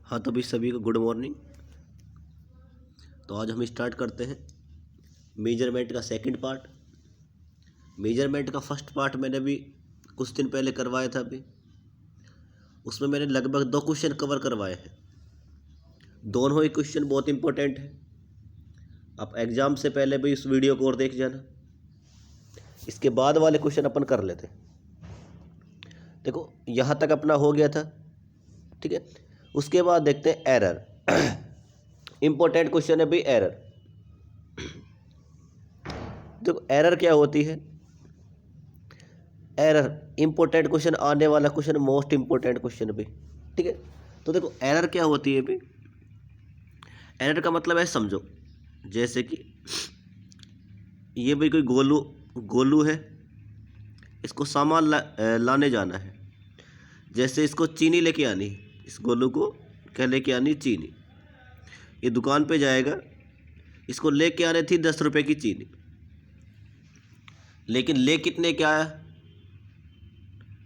हाँ, तो अभी सभी को गुड मॉर्निंग। तो आज हम स्टार्ट करते हैं मेजरमेंट का सेकंड पार्ट। मेजरमेंट का फर्स्ट पार्ट मैंने भी कुछ दिन पहले करवाया था। अभी उसमें मैंने लगभग 2 क्वेश्चन कवर करवाए हैं। दोनों ही क्वेश्चन बहुत इंपॉर्टेंट है। आप एग्ज़ाम से पहले भी इस वीडियो को और देख जाना। इसके बाद वाले क्वेश्चन अपन कर लेते हैं। देखो, यहाँ तक अपना हो गया था, ठीक है। उसके बाद देखते हैं एरर। इंपॉर्टेंट क्वेश्चन है भाई, एरर। देखो, एरर क्या होती है। एरर इंपॉर्टेंट क्वेश्चन, आने वाला क्वेश्चन मोस्ट इंपॉर्टेंट क्वेश्चन भी, ठीक है। तो देखो, एरर क्या होती है भाई। एरर का मतलब है, समझो जैसे कि ये भाई कोई गोलू है, इसको सामान लाने जाना है। जैसे इसको चीनी लेके आनी है, इस गोलू को क्या लेके आनी, चीनी। ये दुकान पे जाएगा, इसको लेके आने थी 10 रुपये की चीनी, लेकिन ले कितने क्या आया,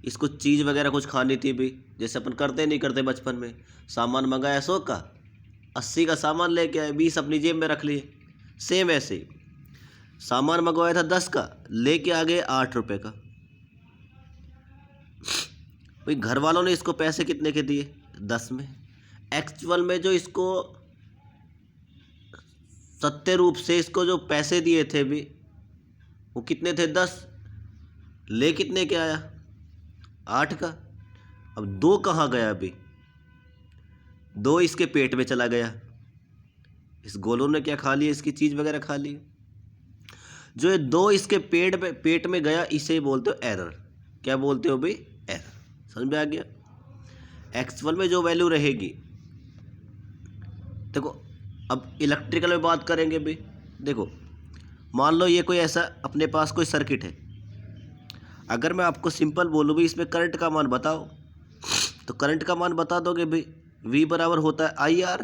इसको चीज़ वगैरह कुछ खानी थी भी, जैसे अपन करते नहीं करते बचपन में। सामान मंगाया 100 का, 80 का सामान लेके आए, 20 अपनी जेब में रख लिए। सेम ऐसे ही सामान मंगवाया था 10 का, लेके आ गए 8 रुपये का। भाई घर वालों ने इसको पैसे कितने के दिए, 10 में। एक्चुअल में जो इसको सत्य रूप से इसको जो पैसे दिए थे भी, वो कितने थे, 10। ले कितने के आया, 8 का। अब 2 कहाँ गया अभी, 2 इसके पेट में चला गया। इस गोलों ने क्या खा लिया, इसकी चीज़ वगैरह खा ली। जो ये 2 इसके पेट में गया, इसे बोलते हो एरर। क्या बोलते हो भाई, एरर। समझ में आ गया। एक्चुअल में जो वैल्यू रहेगी, देखो अब इलेक्ट्रिकल में बात करेंगे भाई। देखो, मान लो ये कोई ऐसा अपने पास कोई सर्किट है। अगर मैं आपको सिंपल बोलूँ भाई, इसमें करंट का मान बताओ, तो करंट का मान बता दोगे भाई। V बराबर होता है IR।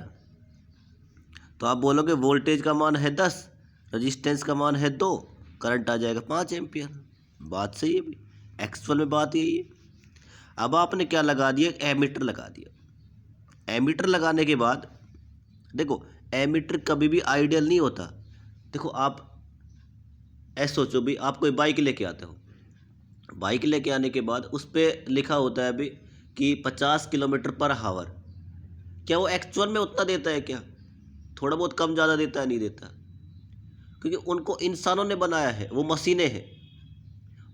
तो आप बोलोगे वोल्टेज का मान है 10, रजिस्टेंस का मान है 2, करंट आ जाएगा 5 एम्पियर। बात सही है भाई, एक्चुअल में बात यही है। अब आपने क्या लगा दिया, एमीटर लगा दिया। एमीटर लगाने के बाद देखो, एमीटर कभी भी आइडियल नहीं होता। देखो, आप ऐसे सोचो भी, आप कोई बाइक लेके आते हो। बाइक लेके आने के बाद उस पर लिखा होता है अभी कि 50 किलोमीटर पर आवर। क्या वो एक्चुअल में उतना देता है क्या, थोड़ा बहुत कम ज़्यादा देता है, नहीं देता। क्योंकि उनको इंसानों ने बनाया है, वो मशीनें हैं,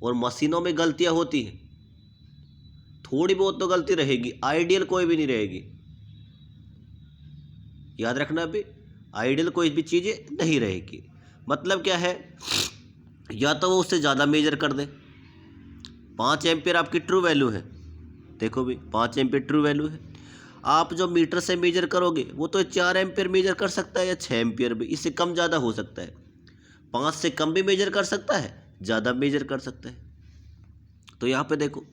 और मशीनों में गलतियां होती हैं। थोड़ी बहुत तो गलती रहेगी, आइडियल कोई भी नहीं रहेगी। याद रखना अभी, आइडियल कोई भी चीज़ें नहीं रहेगी। मतलब क्या है, या तो वो उससे ज़्यादा मेजर कर दे। 5 एम्पियर आपकी ट्रू वैल्यू है। देखो भी, 5 एम्पियर ट्रू वैल्यू है। आप जो मीटर से मेजर करोगे, वो तो 4 एम्पियर मेजर कर सकता है, या 6 एम्पियर भी, इससे कम ज़्यादा हो सकता है। 5 से कम भी मेजर कर सकता है, ज़्यादा मेजर कर सकता है। तो यहाँ पे देखो,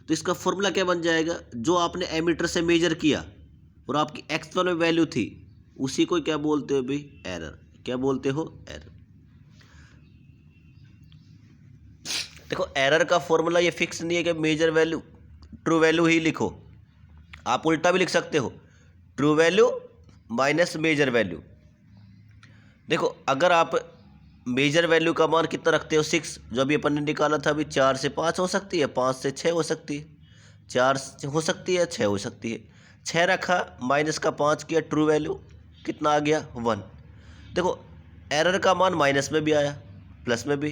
तो इसका फॉर्मूला क्या बन जाएगा, जो आपने एमीटर से मेजर किया और आपकी एक्चुअल में वैल्यू थी, उसी को क्या बोलते हो भाई, एरर। क्या बोलते हो, एरर। देखो, एरर का फॉर्मूला ये फिक्स नहीं है कि मेजर वैल्यू ट्रू वैल्यू ही लिखो। आप उल्टा भी लिख सकते हो, true value minus measure value. देखो, अगर आप मेजर वैल्यू का मान कितना रखते हो, 6, जो अभी अपन ने निकाला था अभी, 4 से 5 हो सकती है, 5 से 6 हो सकती है, 4 हो सकती है, 6 हो सकती है। 6 रखा, माइनस का 5 किया, ट्रू वैल्यू कितना आ गया, 1। देखो, एरर का मान माइनस में भी आया, प्लस में भी।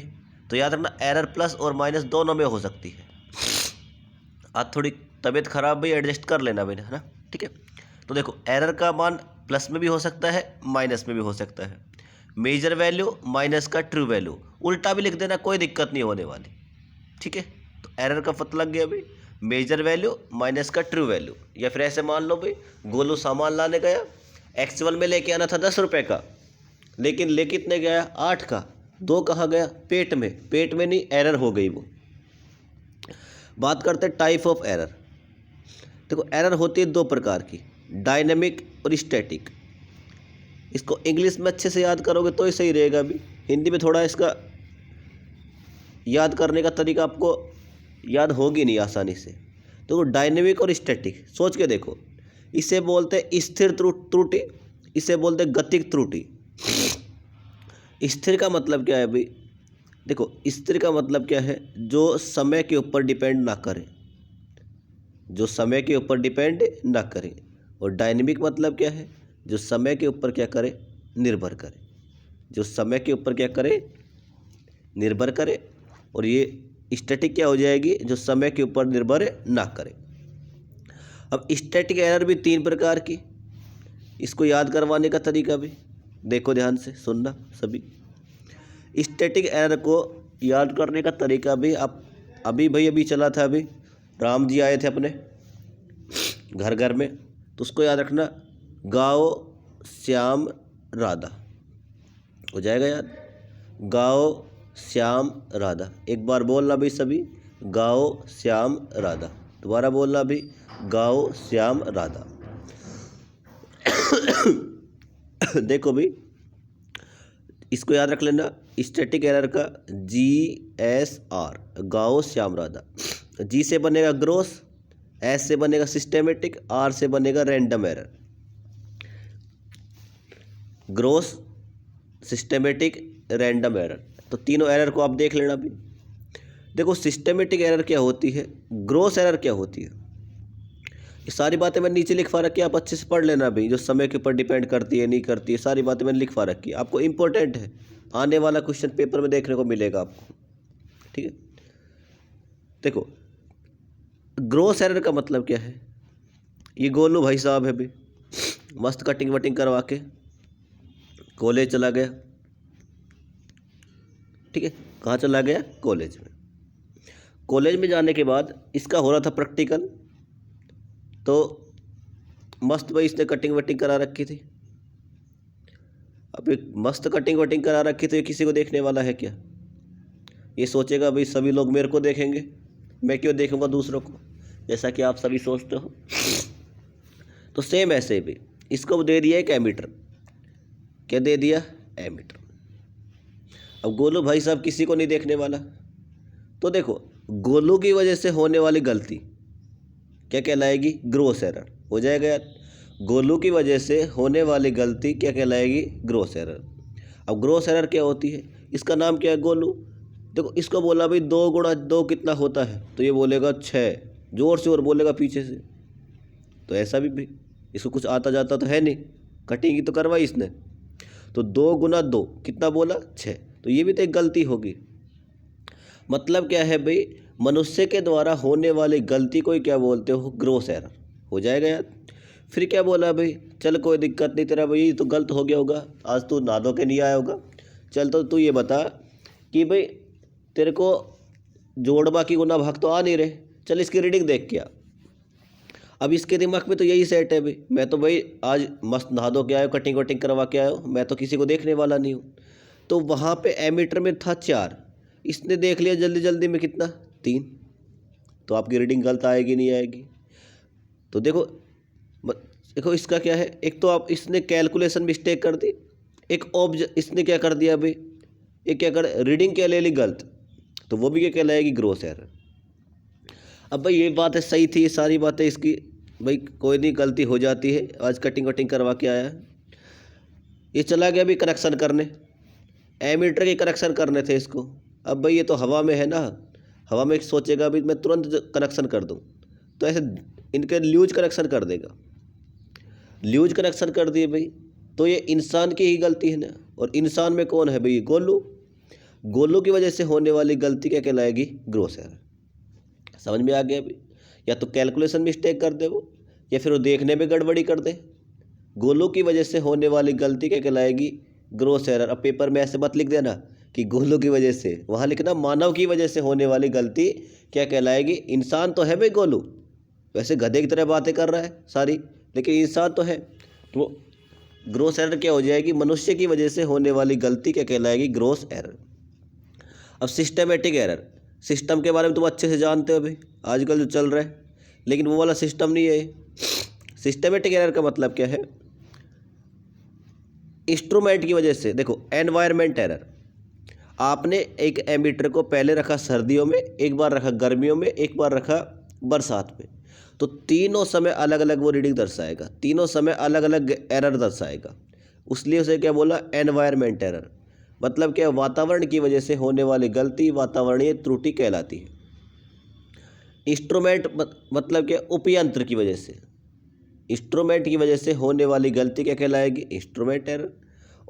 तो याद रखना, एरर प्लस और माइनस दोनों में हो सकती है। आज थोड़ी तबीयत खराब भी, एडजस्ट कर लेना मैंने, है ना, ठीक है। तो देखो, एरर का मान प्लस में भी हो सकता है, माइनस में भी हो सकता है। मेजर वैल्यू माइनस का ट्रू वैल्यू, उल्टा भी लिख देना, कोई दिक्कत नहीं होने वाली, ठीक है। तो एरर का पता लग गया भाई, मेजर वैल्यू माइनस का ट्रू वैल्यू। या फिर ऐसे मान लो भाई, गोलू सामान लाने गया, एक्चुअल में लेके आना था 10 रुपये का, लेकिन ले कितने गया, 8 का। 2 कहाँ गया, पेट में। पेट में नहीं, एरर हो गई वो। बात करते हैं टाइप ऑफ एरर। देखो, एरर होती है 2 प्रकार की, डायनेमिक और स्टैटिक। इसको इंग्लिश में अच्छे से याद करोगे तो ही सही रहेगा। भी हिंदी में थोड़ा इसका याद करने का तरीका आपको याद होगी नहीं आसानी से। तो डायनेमिक और स्टैटिक सोच के देखो, इसे बोलते हैं स्थिर त्रुटि, इसे बोलते हैं गतिक त्रुटि। स्थिर का मतलब क्या है भाई, देखो स्थिर का मतलब क्या है, जो समय के ऊपर डिपेंड ना करे, जो समय के ऊपर डिपेंड ना करे। और डायनेमिक मतलब क्या है, जो समय के ऊपर क्या करे, निर्भर करे, जो समय के ऊपर क्या करे, निर्भर करे। और ये स्टैटिक क्या हो जाएगी, जो समय के ऊपर निर्भर ना करे। अब स्टैटिक एरर भी 3 प्रकार की, इसको याद करवाने का तरीका भी देखो, ध्यान से सुनना सभी। स्टैटिक एरर को याद करने का तरीका भी आप अभी चला था, अभी राम जी आए थे अपने घर घर में, तो उसको याद रखना, गाओ श्याम राधा, हो जाएगा याद, गाओ श्याम राधा। एक बार बोलना भी सभी, गाओ श्याम राधा। दोबारा बोलना भी, गाओ श्याम राधा। देखो भी, इसको याद रख लेना, स्टैटिक एरर का GSR, गाओ श्याम राधा। G से बनेगा ग्रोस, S से बनेगा सिस्टेमेटिक, R से बनेगा random error. Gross, systematic, random error, तो तीनों एरर को आप देख लेना भी। देखो सिस्टेमेटिक एरर क्या होती है, ग्रोस एरर क्या होती है, ये सारी बातें मैंने नीचे लिखवा रखी है, आप अच्छे से पढ़ लेना भी। जो समय के ऊपर डिपेंड करती है नहीं करती है, सारी बातें मैंने लिखवा रखी है, आपको इंपॉर्टेंट है, आने वाला क्वेश्चन पेपर में देखने को मिलेगा आपको, ठीक है। देखो ग्रोस एरर का मतलब क्या है, ये गोलू भाई साहब है भी, मस्त कटिंग वटिंग करवा के कॉलेज चला गया, ठीक है। कहाँ चला गया, कॉलेज में। कॉलेज में जाने के बाद इसका हो रहा था प्रैक्टिकल, तो मस्त भाई इसने कटिंग वटिंग करा रखी थी। अब एक मस्त कटिंग वटिंग करा रखी तो ये किसी को देखने वाला है क्या, ये सोचेगा भाई सभी लोग मेरे को देखेंगे, मैं क्यों देखूंगा दूसरों को, जैसा कि आप सभी सोचते हो। तो सेम ऐसे भी इसको दे दिया एक एमीटर, क्या दे दिया, एमीटर। अब गोलू भाई साहब किसी को नहीं देखने वाला, तो देखो गोलू की वजह से होने वाली गलती क्या कहलाएगी, ग्रोस एरर, हो जाएगा यार। गोलू की वजह से होने वाली गलती क्या कहलाएगी, ग्रोस एरर। अब ग्रोस एरर क्या होती है, इसका नाम क्या है, गोलू। देखो इसको बोला भाई 2 गुणा 2 कितना होता है, तो ये बोलेगा 6, जोर से और बोलेगा पीछे से, तो ऐसा भी इसको कुछ आता जाता तो है नहीं, कटिंग ही तो करवाई इसने, तो 2 गुना 2 कितना बोला, 6, तो ये भी तो एक गलती होगी। मतलब क्या है भाई, मनुष्य के द्वारा होने वाली गलती को ही क्या बोलते हो, ग्रोस एरर, हो जाएगा यार। फिर क्या बोला भाई, चल कोई दिक्कत नहीं, तेरा भाई तो गलत हो गया होगा, आज तू नहा धो के नहीं आया होगा, चल तो तू ये बता कि भाई तेरे को जोड़ बाकी गुना भाग तो आ नहीं रहे, चल इसकी रीडिंग देख के आ। अब इसके दिमाग में तो यही सेट है भाई, मैं तो भाई आज मस्त नहा धो के आया, कटिंग वटिंग करवा के आया, मैं तो किसी को देखने वाला नहीं हूँ। तो वहाँ पे एमीटर में था 4, इसने देख लिया जल्दी जल्दी में कितना, 3, तो आपकी रीडिंग गलत आएगी नहीं आएगी। तो देखो इसका क्या है, एक तो आप इसने कैलकुलेशन मिस्टेक कर दी, एक इसने क्या कर दिया भाई, एक क्या कर, रीडिंग क्या ले ली गलत, तो वो भी क्या कहलाएगी, ग्रोस एरर। अब भाई ये बात है सही थी, ये सारी बातें इसकी भाई कोई नहीं, गलती हो जाती है, आज कटिंग वटिंग करवा के आया है। ये चला गया भी करेक्शन करने, एमीटर के करेक्शन करने थे इसको। अब भाई ये तो हवा में है ना, हवा में सोचेगा भी मैं तुरंत कनेक्शन कर दूं, तो ऐसे इनके ल्यूज कनेक्शन कर देगा, ल्यूज कनेक्शन कर दिए भाई, तो ये इंसान की ही गलती है ना। और इंसान में कौन है भाई, गोलू। गोलू की वजह से होने वाली गलती क्या कहलाएगी, ग्रोस एरर। समझ में आ गया भाई, या तो कैलकुलेशन मिस्टेक कर दे वो, या फिर वो देखने में गड़बड़ी कर दे। गोलू की वजह से होने वाली गलती क्या कहलाएगी, ग्रोस एरर। अब पेपर में ऐसे मत लिख देना कि गोलू की वजह से, वहाँ लिखना मानव की वजह से होने वाली गलती क्या कहलाएगी। इंसान तो है भाई गोलू, वैसे गधे की तरह बातें कर रहा है सारी, लेकिन इंसान तो है, तो ग्रोस एरर क्या हो जाएगी, मनुष्य की वजह से होने वाली गलती क्या कहलाएगी, ग्रोस एरर। अब सिस्टमेटिक एरर, सिस्टम के बारे में तुम अच्छे से जानते हो भाई, आजकल जो चल रहा है, लेकिन वो वाला सिस्टम नहीं है। सिस्टमेटिक एरर का मतलब क्या है, इंस्ट्रूमेंट की वजह से। देखो एनवायरनमेंट एरर, आपने एक एमीटर को पहले रखा सर्दियों में, एक बार रखा गर्मियों में, एक बार रखा बरसात में, तो तीनों समय अलग अलग वो रीडिंग दर्शाएगा, तीनों समय अलग अलग एरर दर्शाएगा। उसलिए उसे क्या बोला, एनवायरमेंट एरर। मतलब क्या, वातावरण की वजह से होने वाली गलती वातावरणीय त्रुटि कहलाती है। इंस्ट्रूमेंट मतलब क्या, उपयंत्र की वजह से, इंस्ट्रूमेंट की वजह से होने वाली गलती क्या कहलाएगी, इंस्ट्रूमेंट एरर।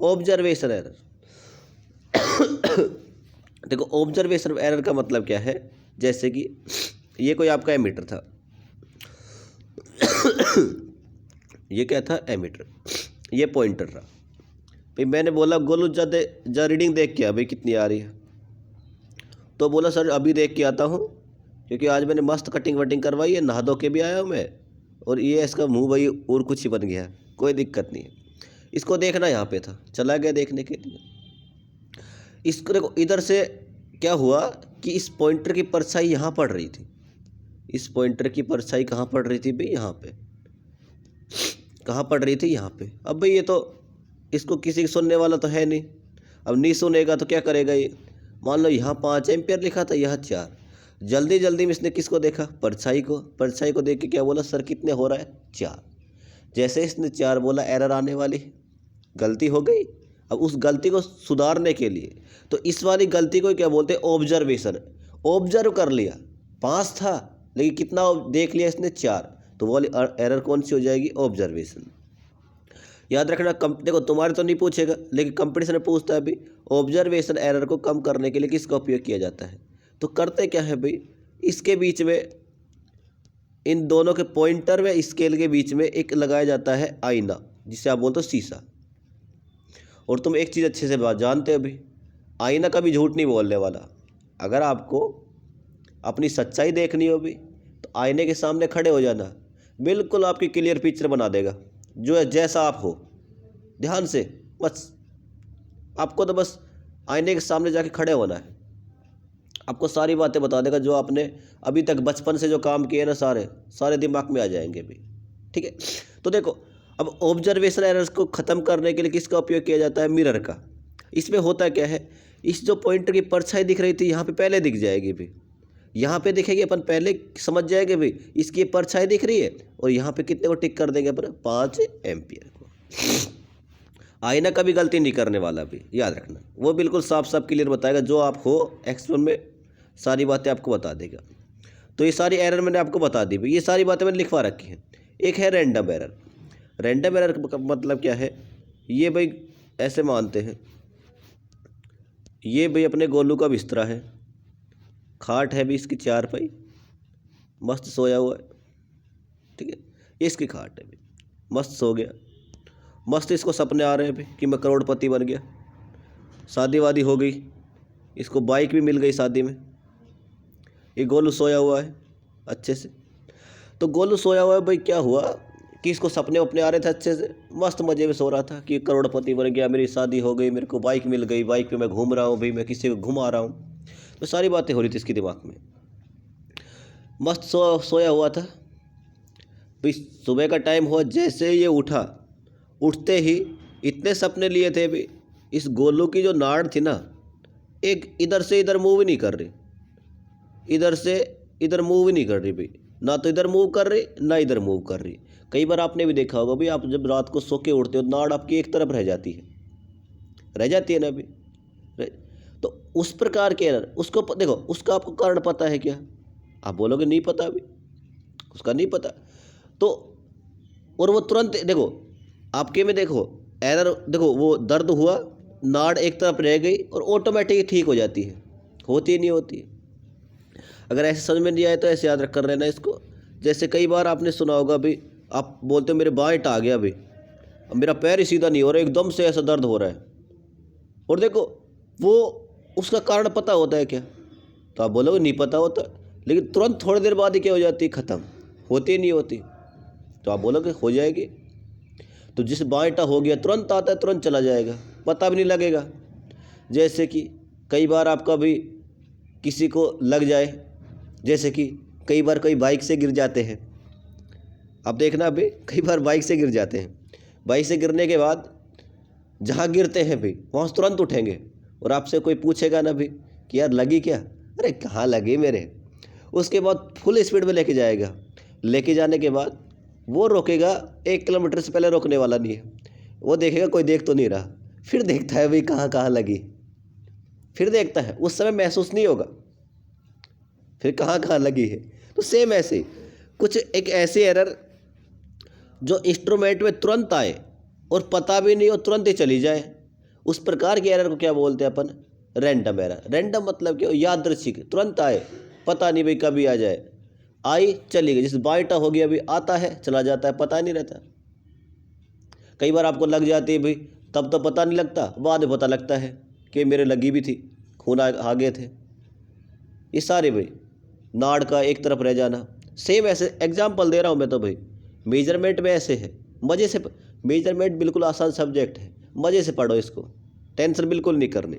ऑब्जर्वेशन एरर, देखो ऑब्जर्वेशन एरर का मतलब क्या है, जैसे कि ये कोई आपका एमीटर था, ये क्या था, एमीटर, ये पॉइंटर रहा भाई। मैंने बोला गोलू जा रीडिंग देख के आ भाई कितनी आ रही है। तो बोला सर अभी देख के आता हूँ, क्योंकि आज मैंने मस्त कटिंग वटिंग करवाई है, नहा धो के भी आया हूँ मैं, और ये इसका मुंह भाई और कुछ ही बन गया है, कोई दिक्कत नहीं है। इसको देखना यहाँ पे था, चला गया देखने के लिए। इसको देखो, इधर से क्या हुआ कि इस पॉइंटर की परछाई यहाँ पड़ रही थी, इस पॉइंटर की परछाई कहाँ पड़ रही थी भाई, यहाँ पे, कहाँ पड़ रही थी, यहाँ पे। अब भाई ये तो इसको किसी सुनने वाला तो है नहीं, अब नहीं सुनेगा तो क्या करेगा ये। मान लो यहाँ 5 एम्पियर लिखा था, यहाँ 4। जल्दी जल्दी में इसने किसको देखा, परछाई को। परछाई को देख के क्या बोला, सर कितने हो रहा है, 4। जैसे इसने 4 बोला, एरर आने वाली है, गलती हो गई। अब उस गलती को सुधारने के लिए तो इस वाली गलती को क्या बोलते हैं, ऑब्जर्वेशन। ऑब्जर्व कर लिया, 5 था लेकिन कितना देख लिया इसने, 4, तो वो वाली एरर कौन सी हो जाएगी, ऑब्जर्वेशन। याद रखना, देखो तुम्हारे तो नहीं पूछेगा लेकिन कंपटीशन में पूछता है भाई, ऑब्जर्वेशन एरर को कम करने के लिए किसका उपयोग किया जाता है। तो करते क्या है भाई, इसके बीच में, इन दोनों के पॉइंटर व स्केल के बीच में एक लगाया जाता है आईना, जिसे आप बोलते हो शीशा। और तुम एक चीज़ अच्छे से बात जानते हो भाई, आईना कभी झूठ नहीं बोलने वाला। अगर आपको अपनी सच्चाई देखनी हो भी तो आईने के सामने खड़े हो जाना, बिल्कुल आपकी क्लियर पिक्चर बना देगा, जो है जैसा आप हो। ध्यान से, बस आपको तो बस आईने के सामने जाके खड़े होना है, आपको सारी बातें बता देगा जो आपने अभी तक बचपन से जो काम किए ना, सारे दिमाग में आ जाएंगे भी। ठीक है, तो देखो अब ऑब्जर्वेशन एरर्स को ख़त्म करने के लिए किसका उपयोग किया जाता है, मिरर का। इसमें होता क्या है, इस जो पॉइंटर की परछाई दिख रही थी यहाँ पे पहले दिख जाएगी भी, यहाँ पे दिखेगी, अपन पहले समझ जाएंगे भाई इसकी परछाई दिख रही है, और यहाँ पे कितने को टिक कर देंगे अपन, 5 एम्पियर को। आईना कभी गलती नहीं करने वाला भी, याद रखना, वो बिल्कुल साफ साफ क्लियर बताएगा, जो आप हो एक्सप्लेन में सारी बातें आपको बता देगा। तो ये सारी एरर मैंने आपको बता दी भाई, ये सारी बातें मैंने लिखवा रखी हैं। एक है रैंडम एरर। रैंडम एरर का मतलब क्या है, ये भाई ऐसे मानते हैं, ये भाई अपने गोलू का बिस्तरा है, खाट है भी इसकी 4 पाई, मस्त सोया हुआ है। ठीक है, ये इसकी खाट है भी, मस्त सो गया, मस्त इसको सपने आ रहे हैं भाई कि मैं करोड़पति बन गया, शादी वादी हो गई, इसको बाइक भी मिल गई शादी में। ये गोलू सोया हुआ है अच्छे से। तो गोलू सोया हुआ है भाई, क्या हुआ कि इसको सपने अपने आ रहे थे अच्छे से, मस्त मज़े में सो रहा था कि करोड़पति बन गया, मेरी शादी हो गई, मेरे को बाइक मिल गई, बाइक पे मैं घूम रहा हूँ भाई, मैं किसी को घुमा रहा हूँ। तो सारी बातें हो रही थी इसके दिमाग में, मस्त सोया हुआ था भाई। सुबह का टाइम हुआ, जैसे ये उठा, उठते ही इतने सपने लिए थे भाई, इस गोलू की जो नाड़ थी ना, एक इधर से इधर मूव ही नहीं कर रही, इधर से इधर मूव ही नहीं कर रही भाई, ना तो इधर मूव कर रही ना इधर मूव कर रही। कई बार आपने भी देखा होगा भाई, आप जब रात को सो के उठते हो, नाड़ आपकी एक तरफ रह जाती है ना भाई। तो उस प्रकार के एरर, उसको देखो, उसका आपको कारण पता है क्या, आप बोलोगे नहीं पता अभी, उसका नहीं पता। तो और वो तुरंत देखो, आपके में देखो एरर, देखो वो दर्द हुआ, नाड़ एक तरफ रह गई और ऑटोमेटिक ठीक हो जाती है, होती नहीं होती। अगर ऐसे समझ में नहीं आए तो ऐसे याद रख कर रहना इसको। जैसे कई बार आपने सुना होगा भाई, आप बोलते हो मेरे बाएं आ गया भाई, अब मेरा पैर ही सीधा नहीं हो रहा, एकदम से ऐसा दर्द हो रहा है, और देखो वो उसका कारण पता होता है क्या, तो आप बोलोगे नहीं पता होता, लेकिन तुरंत थोड़ी देर बाद ही क्या हो जाती है, ख़त्म, होती नहीं होती। तो आप बोलोगे हो जाएगी, तो जिस बाएं हो गया तुरंत आता है, तुरंत चला जाएगा, पता भी नहीं लगेगा। जैसे कि कई बार आपका भी किसी को लग जाए, जैसे कि कई बार कोई बाइक से गिर जाते हैं, आप देखना अभी कई बार बाइक से गिर जाते हैं, बाइक से गिरने के बाद जहाँ गिरते हैं भाई वहाँ से तुरंत उठेंगे, और आपसे कोई पूछेगा ना भाई कि यार लगी क्या, अरे कहाँ लगी मेरे, उसके बाद फुल स्पीड में लेके जाएगा, लेके जाने के बाद वो रोकेगा, 1 किलोमीटर से पहले रोकने वाला नहीं है। वो देखेगा कोई देख तो नहीं रहा, फिर देखता है भाई कहाँ कहाँ लगी, फिर देखता है, उस समय महसूस नहीं होगा फिर कहाँ कहाँ लगी है। तो सेम ऐसे कुछ एक ऐसी एरर जो इंस्ट्रूमेंट में तुरंत आए और पता भी नहीं हो, तुरंत ही चली जाए, उस प्रकार की एरर को क्या बोलते हैं अपन? Random error. रैंडम मतलब क्या? यादृच्छिक, तुरंत आए, पता नहीं भाई कभी आ जाए, आई चली गई। जैसे बाईटा हो गया, अभी आता है चला जाता है, पता नहीं रहता। कई बार आपको लग जाती है भाई, तब तो पता नहीं लगता, बाद में पता लगता है कि मेरे लगी भी थी, खून आ गए थे। ये सारे भाई नाड़ का एक तरफ रह जाना। सेम ऐसे एग्जाम्पल दे रहा हूँ मैं तो भाई, मेजरमेंट में ऐसे है, मज़े से। मेजरमेंट बिल्कुल आसान सब्जेक्ट है, मज़े से पढ़ो इसको, टेंशन बिल्कुल नहीं करनी।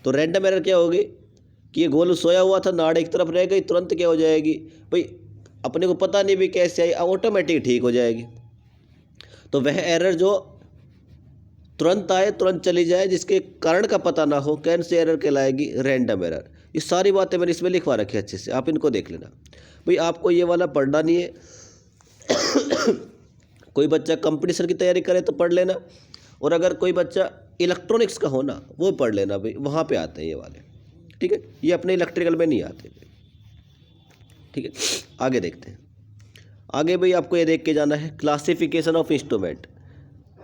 तो रैंडम एरर क्या होगी कि ये गोलू सोया हुआ था, नाड़ एक तरफ रह गई, तुरंत क्या हो जाएगी भाई, अपने को पता नहीं भी कैसे आई, ऑटोमेटिक ठीक हो जाएगी। तो वह एरर जो तुरंत आए तुरंत चली जाए, जिसके कारण का पता ना हो, कौन सी एरर कहलाएगी? Random error. ये सारी बातें मैंने इसमें लिखवा रखी है अच्छे से, आप इनको देख लेना भाई। आपको ये वाला पढ़ना नहीं है कोई बच्चा कंपटीशन की तैयारी करे तो पढ़ लेना, और अगर कोई बच्चा इलेक्ट्रॉनिक्स का हो ना, वो पढ़ लेना भाई, वहाँ पे आते हैं ये वाले, ठीक है। ये अपने इलेक्ट्रिकल में नहीं आते, ठीक है। आगे देखते हैं। आगे भाई आपको ये देख के जाना है क्लासिफिकेशन ऑफ इंस्ट्रूमेंट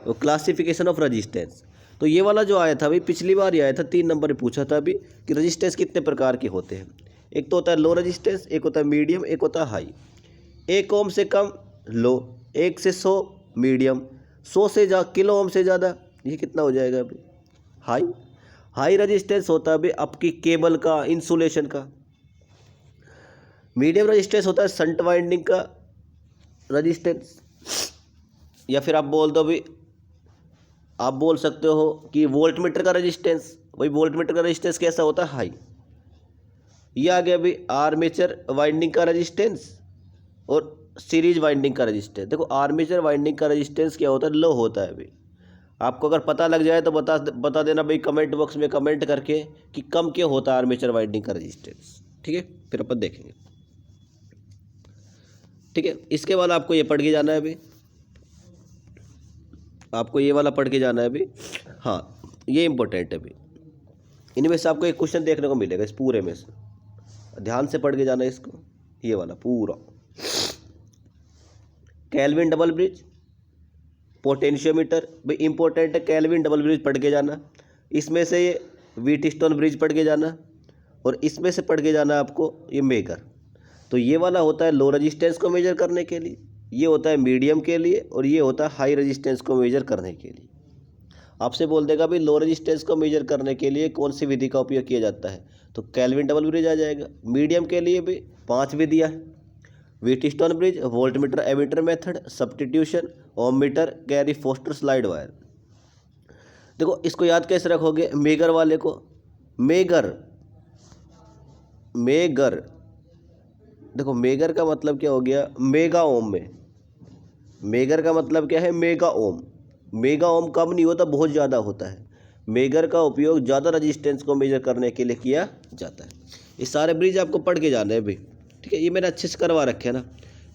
और क्लासिफिकेशन ऑफ रजिस्टेंस। तो ये वाला जो आया था भाई, पिछली बार ही आया था, 3 नंबर में पूछा था अभी कि रजिस्टेंस कितने प्रकार के होते हैं। एक तो होता है लो रजिस्टेंस, एक होता है मीडियम, एक होता है हाई। 1 ओम से कम लो, 1 से 100 मीडियम, 100 से किलो ओम से ज़्यादा, ये कितना हो जाएगा अभी? हाई। हाई रजिस्टेंस होता है अभी आपकी केबल का, इंसुलेशन का। मीडियम रजिस्टेंस होता है शंट वाइंडिंग का रजिस्टेंस, या फिर आप बोल दो भी, आप बोल सकते हो कि वोल्ट मीटर का रजिस्टेंस। वही वोल्ट मीटर का रजिस्टेंस कैसा होता है? हाई। ये आ गया अभी आर्मेचर वाइंडिंग का रजिस्टेंस और सीरीज वाइंडिंग का रजिस्टेंस। देखो आर्मेचर वाइंडिंग का रजिस्टेंस क्या होता है? लो होता है भाई। आपको अगर पता लग जाए तो बता देना भाई कमेंट बॉक्स में कमेंट करके कि कम क्यों होता है आर्मेचर वाइंडिंग का रजिस्टेंस, ठीक है। फिर अपन देखेंगे, ठीक है। इसके बाद आपको ये पढ़ के जाना है अभी, आपको ये वाला पढ़ के जाना है अभी। हाँ, ये इंपॉर्टेंट है अभी। इनमें से आपको एक क्वेश्चन देखने को मिलेगा इस पूरे में से, ध्यान से पढ़ के जाना है इसको, ये वाला पूरा। केल्विन डबल ब्रिज, पोटेंशियोमीटर भाई इंपॉर्टेंट है, केल्विन डबल ब्रिज पढ़ के जाना। इसमें से ये व्हीटस्टोन ब्रिज पढ़ के जाना, और इसमें से पढ़ के जाना आपको ये मेगर। तो ये वाला होता है लो रेजिस्टेंस को मेजर करने के लिए, ये होता है मीडियम के लिए, और ये होता है हाई रेजिस्टेंस को मेजर करने के लिए। आपसे बोल देगा भाई लो रेजिस्टेंस को मेजर करने के लिए कौन सी विधि का उपयोग किया जाता है, तो केल्विन डबल ब्रिज आ जाएगा। मीडियम के लिए भी 5 विधियाँ हैं, Wheatstone bridge, voltmeter ammeter method, substitution, ohm meter, Carey Foster slide wire. देखो इसको याद कैसे रखोगे? मेगर वाले को, मेगर देखो मेगर का मतलब क्या हो गया? मेगा ओम में, मेगर का मतलब क्या है? Mega ohm. मेगा ओम कम नहीं होता, बहुत ज़्यादा होता है। मेगर का उपयोग ज़्यादा रजिस्टेंस को मेजर करने के लिए किया जाता है। ये सारे ब्रिज आपको पढ़ के जाने हैं भाई, ठीक है। ये मैंने अच्छे से करवा रखे हैं ना।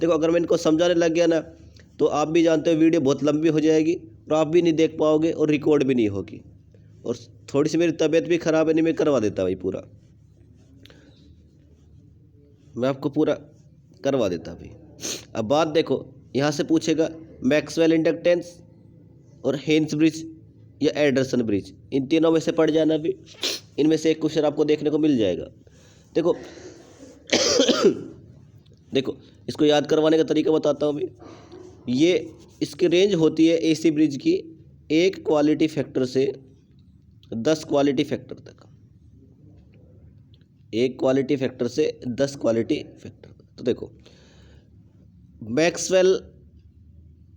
देखो अगर मैं इनको समझाने लग गया ना, तो आप भी जानते हो वीडियो बहुत लंबी हो जाएगी और आप भी नहीं देख पाओगे और रिकॉर्ड भी नहीं होगी, और थोड़ी सी मेरी तबीयत भी ख़राब है, नहीं मैं करवा देता भाई पूरा, मैं आपको पूरा करवा देता भाई। अब बात देखो, यहाँ से पूछेगा मैक्सवेल इंडक्टेंस और हेन्स ब्रिज या एंडरसन ब्रिज, इन तीनों में से पढ़ जाना भी। इनमें से एक क्वेश्चन आपको देखने को मिल जाएगा। देखो देखो इसको याद करवाने का तरीका बताता हूँ भाई। ये इसकी रेंज होती है एसी ब्रिज की 1 क्वालिटी फैक्टर से 10 क्वालिटी फैक्टर तक, 1 क्वालिटी फैक्टर से 10 क्वालिटी फैक्टर तक। तो देखो मैक्सवेल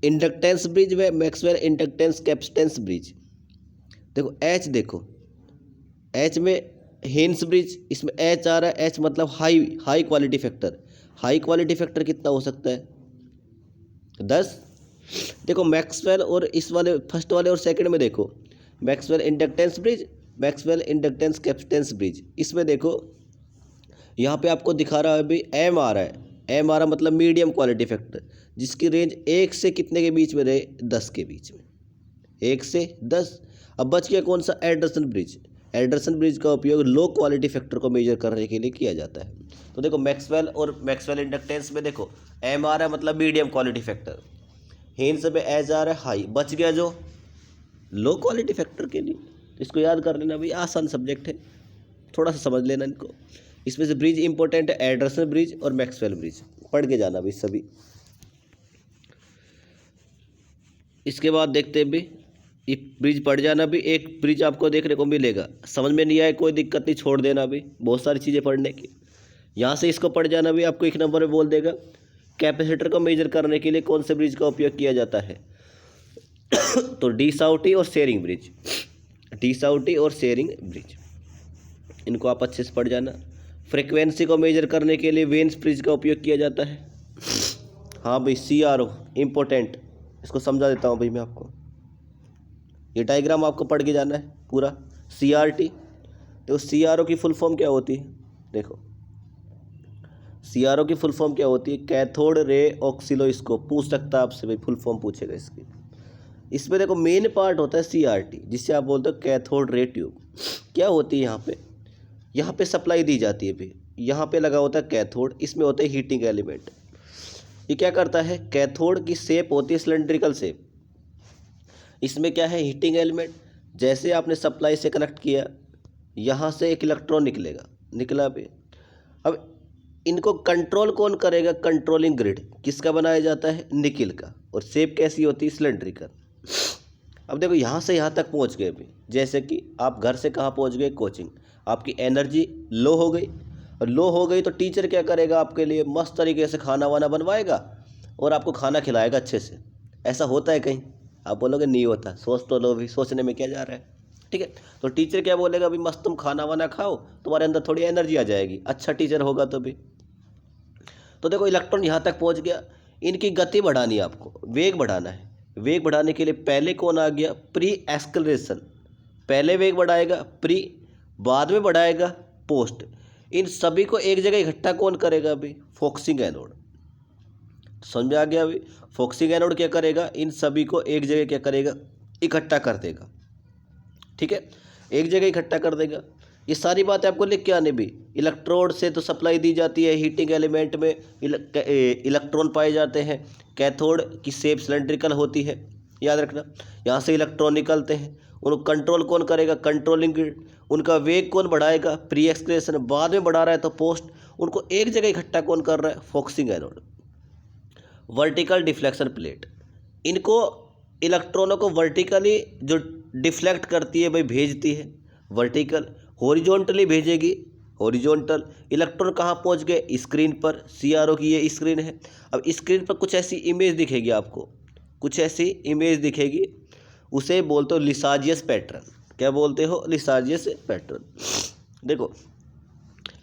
इंडक्टेंस ब्रिज व मैक्सवेल इंडक्टेंस कैपेसिटेंस ब्रिज। देखो एच, देखो एच में हेन्स ब्रिज, इसमें एच आ रहा है, एच मतलब high quality factor. High quality factor कितना हो सकता है? 10। देखो मैक्सवेल और इस वाले फर्स्ट वाले और सेकंड में देखो, Maxwell inductance bridge, Maxwell inductance capacitance bridge. इसमें देखो यहाँ पे आपको दिखा रहा है भाई एम आ रहा है, एम आ रहा मतलब मीडियम क्वालिटी फैक्टर, जिसकी रेंज 1 से कितने के बीच में रहे, 10 के बीच में, 1 से 10। अब बच गया कौन सा, एंडरसन ब्रिज। एंडरसन ब्रिज का उपयोग लो क्वालिटी फैक्टर को मेजर करने के लिए किया जाता है। तो देखो मैक्सवेल और मैक्सवेल इंडक्टेंस में देखो एम आ रहा है मतलब मीडियम क्वालिटी फैक्टर, हेन्स में एज आ रहा है हाई, बच गया जो लो क्वालिटी फैक्टर के लिए। तो इसको याद कर लेना भाई, आसान सब्जेक्ट है, थोड़ा सा समझ लेना इनको। इसमें से ब्रिज इंपॉर्टेंट है, एंडरसन ब्रिज और मैक्सवेल ब्रिज, पढ़ के जाना भाई सभी। इसके बाद देखते हैं भी, ये ब्रिज पढ़ जाना भी, एक ब्रिज आपको देखने को मिलेगा, समझ में नहीं आए कोई दिक्कत नहीं, छोड़ देना भी, बहुत सारी चीज़ें पढ़ने की। यहाँ से इसको पढ़ जाना भी, आपको 1 नंबर में बोल देगा कैपेसिटर को मेजर करने के लिए कौन से ब्रिज का उपयोग किया जाता है। तो डी साउटी और शेयरिंग ब्रिज, डी साउटी और शेयरिंग ब्रिज, इनको आप अच्छे से पढ़ जाना। फ्रीक्वेंसी को मेजर करने के लिए वेन्स ब्रिज का उपयोग किया जाता है। हाँ भाई CRO इम्पोर्टेंट, इसको समझा देता हूँ भाई मैं आपको, ये डायग्राम आपको पढ़ के जाना है पूरा। CRT, तो CRO की फुल फॉर्म क्या होती है, देखो CRO की फुल फॉर्म क्या होती है, कैथोड रे ऑक्सिलोस्कोप, पूछ सकता है आपसे भाई, फुल फॉर्म पूछेगा इसकी। इसमें देखो मेन पार्ट होता है CRT, जिससे आप बोलते हो कैथोड रे ट्यूब। क्या होती है यहाँ पे सप्लाई दी जाती है भाई, यहाँ पे लगा होता है कैथोड, इसमें होता है हीटिंग एलिमेंट। ये क्या करता है, कैथोड की शेप होती है सिलेंड्रिकल शेप, इसमें क्या है हीटिंग एलिमेंट। जैसे आपने सप्लाई से कनेक्ट किया, यहाँ से एक इलेक्ट्रॉन निकला भी। अब इनको कंट्रोल कौन करेगा, कंट्रोलिंग ग्रिड किसका बनाया जाता है, निकिल का, और शेप कैसी होती है, सिलेंड्रिकल। अब देखो यहाँ से यहाँ तक पहुँच गए भी, जैसे कि आप घर से कहाँ पहुँच गए, कोचिंग, आपकी एनर्जी लो हो गई, और लो हो गई तो टीचर क्या करेगा, आपके लिए मस्त तरीके से खाना वाना बनवाएगा और आपको खाना खिलाएगा अच्छे से। ऐसा होता है कहीं, आप बोलोगे नहीं होता, सोच तो लो भी, सोचने में क्या जा रहा है, ठीक है। तो टीचर क्या बोलेगा भी, मस्त तुम खाना वाना खाओ, तुम्हारे अंदर थोड़ी एनर्जी आ जाएगी, अच्छा टीचर होगा तो भी। तो देखो इलेक्ट्रॉन यहाँ तक पहुँच गया, इनकी गति बढ़ानी है आपको, वेग बढ़ाना है। वेग बढ़ाने के लिए पहले कौन आ गया, प्री एक्सेलरेशन, पहले वेग बढ़ाएगा प्री, बाद में बढ़ाएगा पोस्ट। इन सभी को एक जगह इकट्ठा कौन करेगा अभी, फोकसिंग एनोड। समझ में आ गया अभी, फोकसिंग एनोड क्या करेगा, इन सभी को एक जगह क्या करेगा, इकट्ठा कर देगा, ठीक है, एक जगह इकट्ठा कर देगा। ये सारी बातें आपको लिख के आने भी, इलेक्ट्रोड से तो सप्लाई दी जाती है, हीटिंग एलिमेंट में इलेक्ट्रॉन पाए जाते हैं, कैथोड की शेप सिलेंड्रिकल होती है, याद रखना। यहाँ से इलेक्ट्रॉन निकलते हैं, उनको कंट्रोल कौन करेगा, कंट्रोलिंग ग्रिड। उनका वेग कौन बढ़ाएगा, प्री एक्सेलरेशन, बाद में बढ़ा रहा है तो पोस्ट। उनको एक जगह इकट्ठा कौन कर रहा है, focusing anode. Vertical deflection plate, इनको इलेक्ट्रॉनों को वर्टिकली जो डिफ्लेक्ट करती है भाई, भेजती है वर्टिकल, हॉरिजॉन्टली भेजेगी हॉरिजॉन्टल। इलेक्ट्रॉन कहाँ पहुँच गए, स्क्रीन पर, CRO की ये स्क्रीन है। अब स्क्रीन पर कुछ ऐसी इमेज दिखेगी आपको, कुछ ऐसी इमेज दिखेगी, उसे बोलते हो लिसाजियस पैटर्न। क्या बोलते हो, लिसाजियस पैटर्न। देखो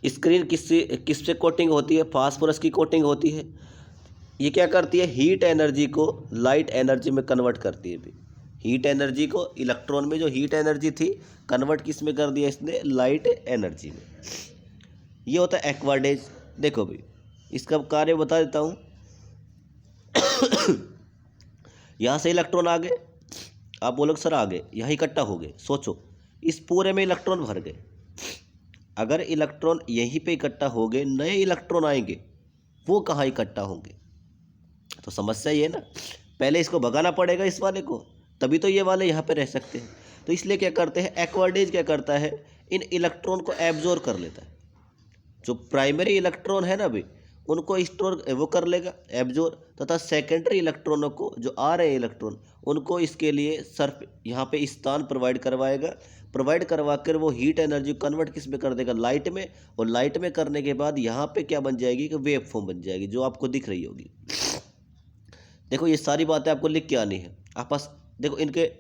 स्क्रीन किस से कोटिंग होती है, फास्फोरस की कोटिंग होती है। ये क्या करती है, हीट एनर्जी को लाइट एनर्जी में कन्वर्ट करती है भी, हीट एनर्जी को, इलेक्ट्रॉन में जो हीट एनर्जी थी कन्वर्ट किस में कर दिया इसने, लाइट एनर्जी में। ये होता है एक्वाडेज। देखो भाई इसका कार्य बता देता हूँ। यहाँ से इलेक्ट्रॉन आ गए, आप बोलोगे सर आ गए, यहाँ इकट्ठा हो गए। सोचो इस पूरे में इलेक्ट्रॉन भर गए, अगर इलेक्ट्रॉन यहीं पे इकट्ठा हो गए, नए इलेक्ट्रॉन आएंगे, वो कहाँ इकट्ठा होंगे, तो समस्या ये ना, पहले इसको भगाना पड़ेगा इस वाले को, तभी तो ये वाले यहाँ पे रह सकते हैं। तो इसलिए क्या करते हैं, एक्वाडेज क्या करता है, इन इलेक्ट्रॉन को एब्जॉर्ब कर लेता है। जो प्राइमरी इलेक्ट्रॉन है ना भाई, उनको स्टोर वो कर लेगा एब्जॉर्ब, तथा सेकेंडरी इलेक्ट्रॉनों को, जो आ रहे हैं इलेक्ट्रॉन, उनको इसके लिए सर्फ यहाँ पे स्थान प्रोवाइड करवाएगा। प्रोवाइड करवा कर वो हीट एनर्जी कन्वर्ट किस में कर देगा, लाइट में। और लाइट में करने के बाद यहाँ पे क्या बन जाएगी, कि वेव फॉर्म बन जाएगी, जो आपको दिख रही होगी। देखो ये सारी बातें आपको लिख के आनी है आपस। देखो इनके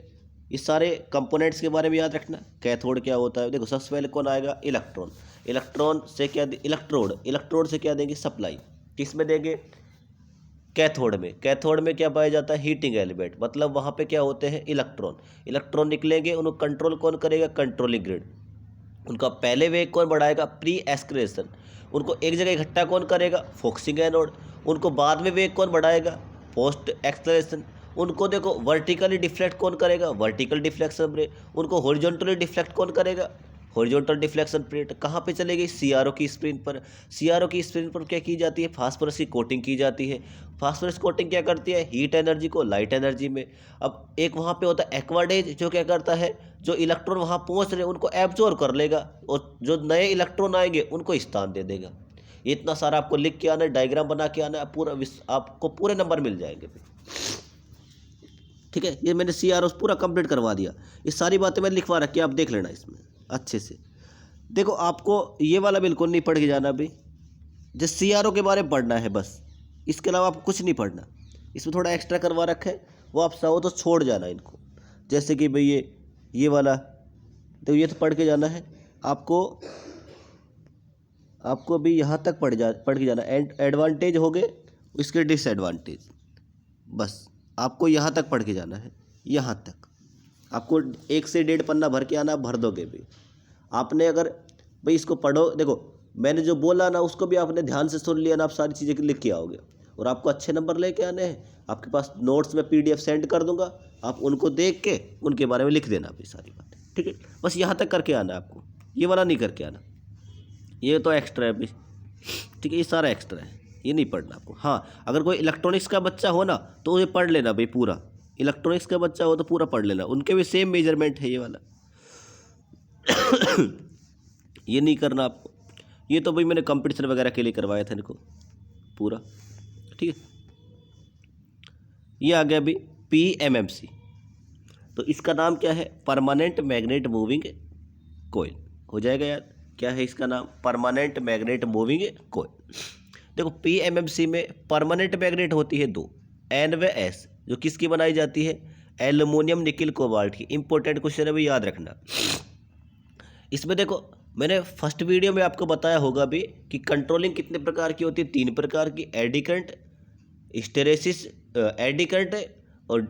इस सारे कंपोनेंट्स के बारे में याद रखना। कैथोड क्या होता है, देखो सबसे पहले कौन आएगा, इलेक्ट्रॉन। इलेक्ट्रॉन से क्या, इलेक्ट्रोड से क्या देंगे, सप्लाई। किस में देंगे, कैथोड में। कैथोड में क्या पाया जाता है, हीटिंग एलिमेंट, मतलब वहाँ पे क्या होते हैं, इलेक्ट्रॉन। इलेक्ट्रॉन निकलेंगे, उनको कंट्रोल कौन करेगा, कंट्रोलिंग ग्रिड। उनका पहले वेग कौन बढ़ाएगा? Pre excretion. उनको एक जगह इकट्ठा कौन करेगा? Focusing anode. उनको बाद में वेग कौन बढ़ाएगा? Post acceleration. उनको देखो वर्टिकली डिफ्लेक्ट कौन करेगा? Vertical deflection plate. उनको हॉरिजॉन्टली डिफ्लेक्ट कौन करेगा? Horizontal deflection plate. कहाँ पे चलेगी? सीआरओ की स्क्रीन पर। सीआरओ की स्क्रीन पर क्या की जाती है? फास्फोरस की कोटिंग की जाती है। फास्फोरस कोटिंग क्या करती है? हीट एनर्जी को लाइट एनर्जी में। अब एक वहाँ पे होता है एक्वाडेज, जो क्या करता है, जो इलेक्ट्रॉन वहाँ पहुँच रहे हैं उनको एब्जॉर्ब कर लेगा और जो नए इलेक्ट्रॉन आएंगे उनको स्थान दे देगा। इतना सारा आपको लिख के आना है, डायग्राम बना के आना है, पूरा आपको पूरे नंबर मिल जाएंगे। ठीक है, ये मैंने सीआरओ पूरा कंप्लीट करवा दिया। ये सारी बातें मैंने लिखवा रखी है, आप देख लेना इसमें अच्छे से। देखो आपको ये वाला बिल्कुल नहीं पढ़ के जाना अभी, जस्ट सीआरओ के बारे में पढ़ना है बस, इसके अलावा आपको कुछ नहीं पढ़ना। इसमें थोड़ा एक्स्ट्रा करवा रखा है, वो आप चाहो तो छोड़ जाना इनको। जैसे कि भाई ये वाला तो ये तो पढ़ के जाना है आपको भी यहाँ तक पढ़ के जाना। एडवांटेज हो गए, इसके डिसएडवांटेज, बस आपको यहाँ तक पढ़ के जाना है। यहाँ तक आपको 1 से 1.5 पन्ना भर के आना, भर दोगे भी। आपने अगर भाई इसको पढ़ो, देखो मैंने जो बोला ना उसको भी आपने ध्यान से सुन लिया ना, आप सारी चीज़ें लिख के आओगे और आपको अच्छे नंबर लेके आने हैं। आपके पास नोट्स में PDF सेंड कर दूंगा, आप उनको देख के उनके बारे में लिख देना भी सारी बातें। ठीक है, बस यहाँ तक करके आना है आपको, ये वाला नहीं करके आना, ये तो एक्स्ट्रा है भाई। ठीक है, ये सारा एक्स्ट्रा है, ये नहीं पढ़ना आपको। हाँ, अगर कोई इलेक्ट्रॉनिक्स का बच्चा हो ना तो ये पढ़ लेना भाई पूरा। इलेक्ट्रॉनिक्स का बच्चा हो तो पूरा पढ़ लेना, उनके भी सेम मेजरमेंट है ये वाला। ये नहीं करना आपको, ये तो भाई मैंने कंपटीशन वगैरह के लिए करवाया था इनको पूरा। ठीक है, ये आ गया अभी PMMC। तो इसका नाम क्या है? Permanent magnet moving coil. हो जाएगा यार, क्या है इसका नाम? Permanent magnet moving coil. देखो PMMC में परमानेंट मैग्नेट होती है 2, N व S, जो किसकी बनाई जाती है? एल्युमिनियम निकिल कोबाल्ट की। इंपॉर्टेंट क्वेश्चन है भाई, याद रखना। इसमें देखो मैंने फर्स्ट वीडियो में आपको बताया होगा भी कि कंट्रोलिंग कितने प्रकार की होती है? 3 प्रकार की, eddy current, hysteresis, eddy current, और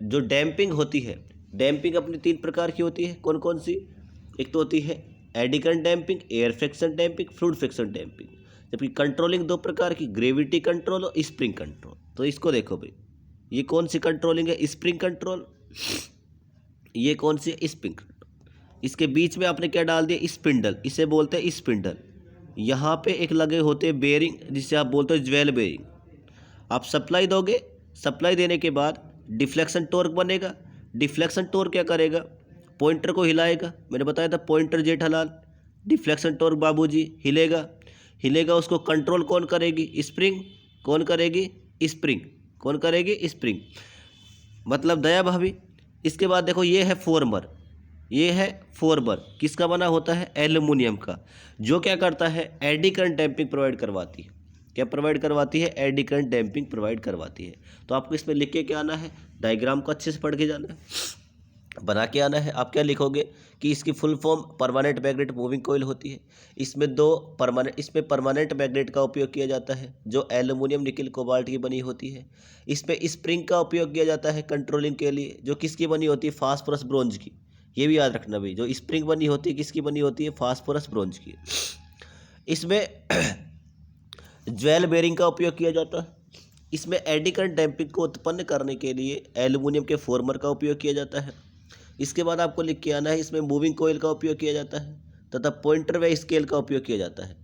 जो डैम्पिंग होती है। डैम्पिंग अपनी 3 प्रकार की होती है, कौन कौन सी? एक तो होती है eddy current damping, air friction damping, fluid friction damping. जबकि कंट्रोलिंग 2 प्रकार की, ग्रेविटी कंट्रोल और स्प्रिंग कंट्रोल। तो इसको देखो भाई, ये कौन सी कंट्रोलिंग है? Spring control. ये कौन सी है? Spring control. इसके बीच में आपने क्या डाल दिया? स्पिंडल, इसे बोलते हैं स्पिंडल। यहाँ पे एक लगे होते हैं बेरिंग, जिसे आप बोलते हो ज्वेल बेरिंग। आप सप्लाई दोगे, सप्लाई देने के बाद डिफ्लेक्शन टॉर्क बनेगा। डिफ्लेक्शन टॉर्क क्या करेगा? पॉइंटर को हिलाएगा। मैंने बताया था पॉइंटर जेठालाल, डिफ्लेक्शन टॉर्क बाबूजी हिलेगा। उसको कंट्रोल कौन करेगी? स्प्रिंग। कौन करेगी? स्प्रिंग। कौन करेगी? स्प्रिंग, मतलब दया भाभी। इसके बाद देखो ये है फॉर्मर, ये है फॉर्मर, किसका बना होता है? एल्युमिनियम का, जो क्या करता है? एडी करंट डैम्पिंग प्रोवाइड करवाती है। क्या प्रोवाइड करवाती है? एडी करंट डैम्पिंग प्रोवाइड करवाती है। तो आपको इसमें लिख के क्या आना है? डायग्राम को अच्छे से पढ़ के जाना है, बना के आना है। आप क्या लिखोगे कि इसकी full form permanent magnet moving coil होती है। इसमें इसमें परमानेंट मैग्नेट का उपयोग किया जाता है, जो एल्युमिनियम निकिल कोबाल्ट की बनी होती है। इसमें स्प्रिंग का उपयोग किया जाता है कंट्रोलिंग के लिए, जो किसकी बनी होती है? फास्फोरस ब्रोंज की। ये भी याद रखना भाई, जो स्प्रिंग बनी होती है किसकी बनी होती है? फास्फोरस ब्रोंज की। इसमें ज्वेल बेरिंग का उपयोग किया जाता है। इसमें एडी करंट डैम्पिंग को उत्पन्न करने के लिए एल्युमिनियम के फॉर्मर का उपयोग किया जाता है। इसके बाद आपको लिख के आना है, इसमें मूविंग कोयल का उपयोग किया जाता है तथा पॉइंटर व स्केल का उपयोग किया जाता है।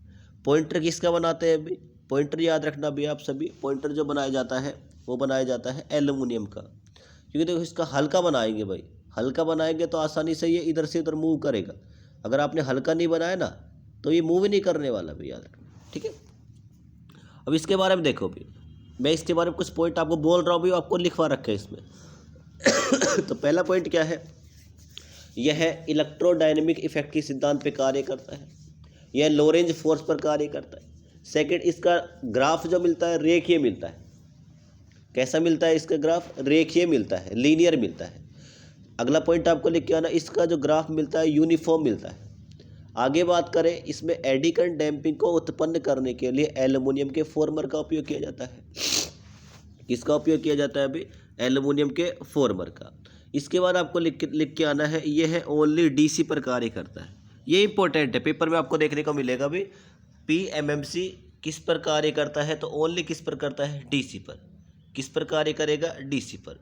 पॉइंटर किसका बनाते हैं अभी? पॉइंटर याद रखना भी आप सभी, पॉइंटर जो बनाया जाता है वो बनाया जाता है एल्युमिनियम का। क्योंकि देखो इसका हल्का बनाएंगे भाई, हल्का बनाएंगे तो आसानी से ये इधर से उधर मूव करेगा। अगर आपने हल्का नहीं बनाया ना तो ये मूव ही नहीं करने वाला भी, याद रखना। ठीक है, अब इसके बारे में देखो भी, मैं इसके बारे में कुछ पॉइंट आपको बोल रहा हूँ भी, आपको लिखवा रखे हैं इसमें। तो पहला पॉइंट क्या है? यह है इलेक्ट्रोडायनेमिक इफेक्ट के सिद्धांत पे कार्य करता है। यह लोरेंज फोर्स पर कार्य करता है। सेकंड, इसका ग्राफ जो मिलता है रेखीय मिलता है। कैसा मिलता है इसका ग्राफ? रेखीय मिलता है, लीनियर मिलता है। अगला पॉइंट आपको लिख के आना, इसका जो ग्राफ मिलता है यूनिफॉर्म मिलता है। आगे बात करें, इसमें एडी करंट डैम्पिंग को उत्पन्न करने के लिए एल्युमिनियम के फॉर्मर का उपयोग किया जाता है। किसका उपयोग किया जाता है अभी? एल्युमिनियम के फॉर्मर का। इसके बाद आपको लिख के आना है, यह है ओनली DC पर कार्य करता है। ये इंपॉर्टेंट है, पेपर में आपको देखने को मिलेगा भी। पीएमएमसी किस पर कार्य करता है, तो ओनली किस पर करता है, डीसी पर। किस पर कार्य करेगा, डीसी पर।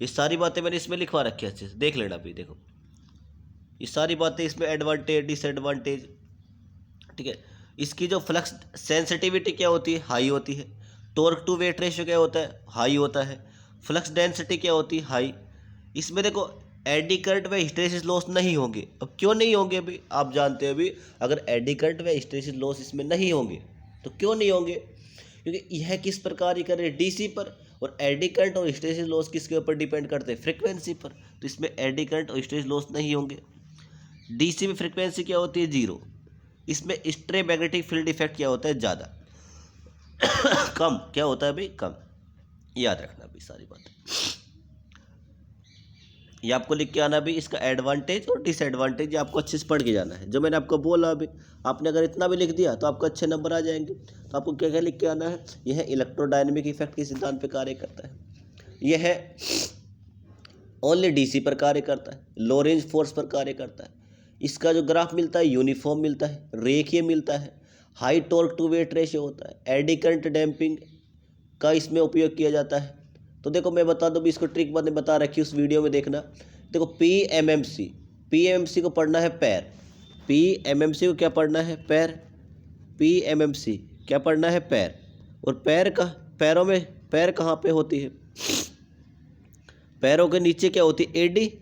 ये सारी बातें मैंने इसमें लिखवा रखी है, अच्छे से देख लेना भी। देखो ये सारी बातें इसमें, एडवांटेज डिसएडवांटेज, ठीक है। इसकी जो फ्लक्स सेंसिटिविटी क्या होती है, हाई होती है। टॉर्क टू वेट रेशियो क्या होता है, हाई होता है। फ्लक्स डेंसिटी क्या होती है, हाई। इसमें देखो एडी करंट व हिस्टैरिसीस लॉस नहीं होंगे। अब क्यों नहीं होंगे अभी आप जानते हो भी, अगर एडी करंट व हिस्टैरिसीस लॉस इसमें नहीं होंगे तो क्यों नहीं होंगे, क्योंकि यह किस पर कार्य कर रहे हैं, डीसी पर। और एडी करंट और हिस्टैरिसीस लॉस किसके ऊपर डिपेंड करते हैं, फ्रीक्वेंसी पर। तो इसमें एडी करंट और हिस्टैरिसीस लॉस नहीं होंगे। डीसी में फ्रीक्वेंसी क्या होती है, 0। इसमें स्ट्रे मैग्नेटिक फील्ड इफेक्ट क्या होता है, ज़्यादा। कम क्या होता है भाई, कम। याद रखना भी सारी बातें, ये आपको लिख के आना भी। इसका एडवांटेज और डिसएडवांटेज ये आपको अच्छे से पढ़ के जाना है, जो मैंने आपको बोला अभी। आपने अगर इतना भी लिख दिया तो आपको अच्छे नंबर आ जाएंगे। तो आपको क्या क्या लिख के आना है, यह इलेक्ट्रोडायनेमिक इफेक्ट के सिद्धांत पर कार्य करता है, यह ओनली डीसी पर कार्य करता है, लो रेंज फोर्स पर कार्य करता है। इसका जो ग्राफ मिलता है यूनिफॉर्म मिलता है, रेखीय मिलता है। High torque to weight ratio होता है। एडी करंट डैम्पिंग का इसमें उपयोग किया जाता है। तो देखो मैं बता दूँ भी, इसको ट्रिक मैंने बता रखी उस वीडियो में, देखना। देखो पीएमएमसी को पढ़ना है पैर। पीएमएमसी को क्या पढ़ना है, पैर। पीएमएमसी क्या पढ़ना है, पैर। और पैर का, पैरों में पैर कहाँ पे होती है, पैरों के नीचे क्या होती है, एडी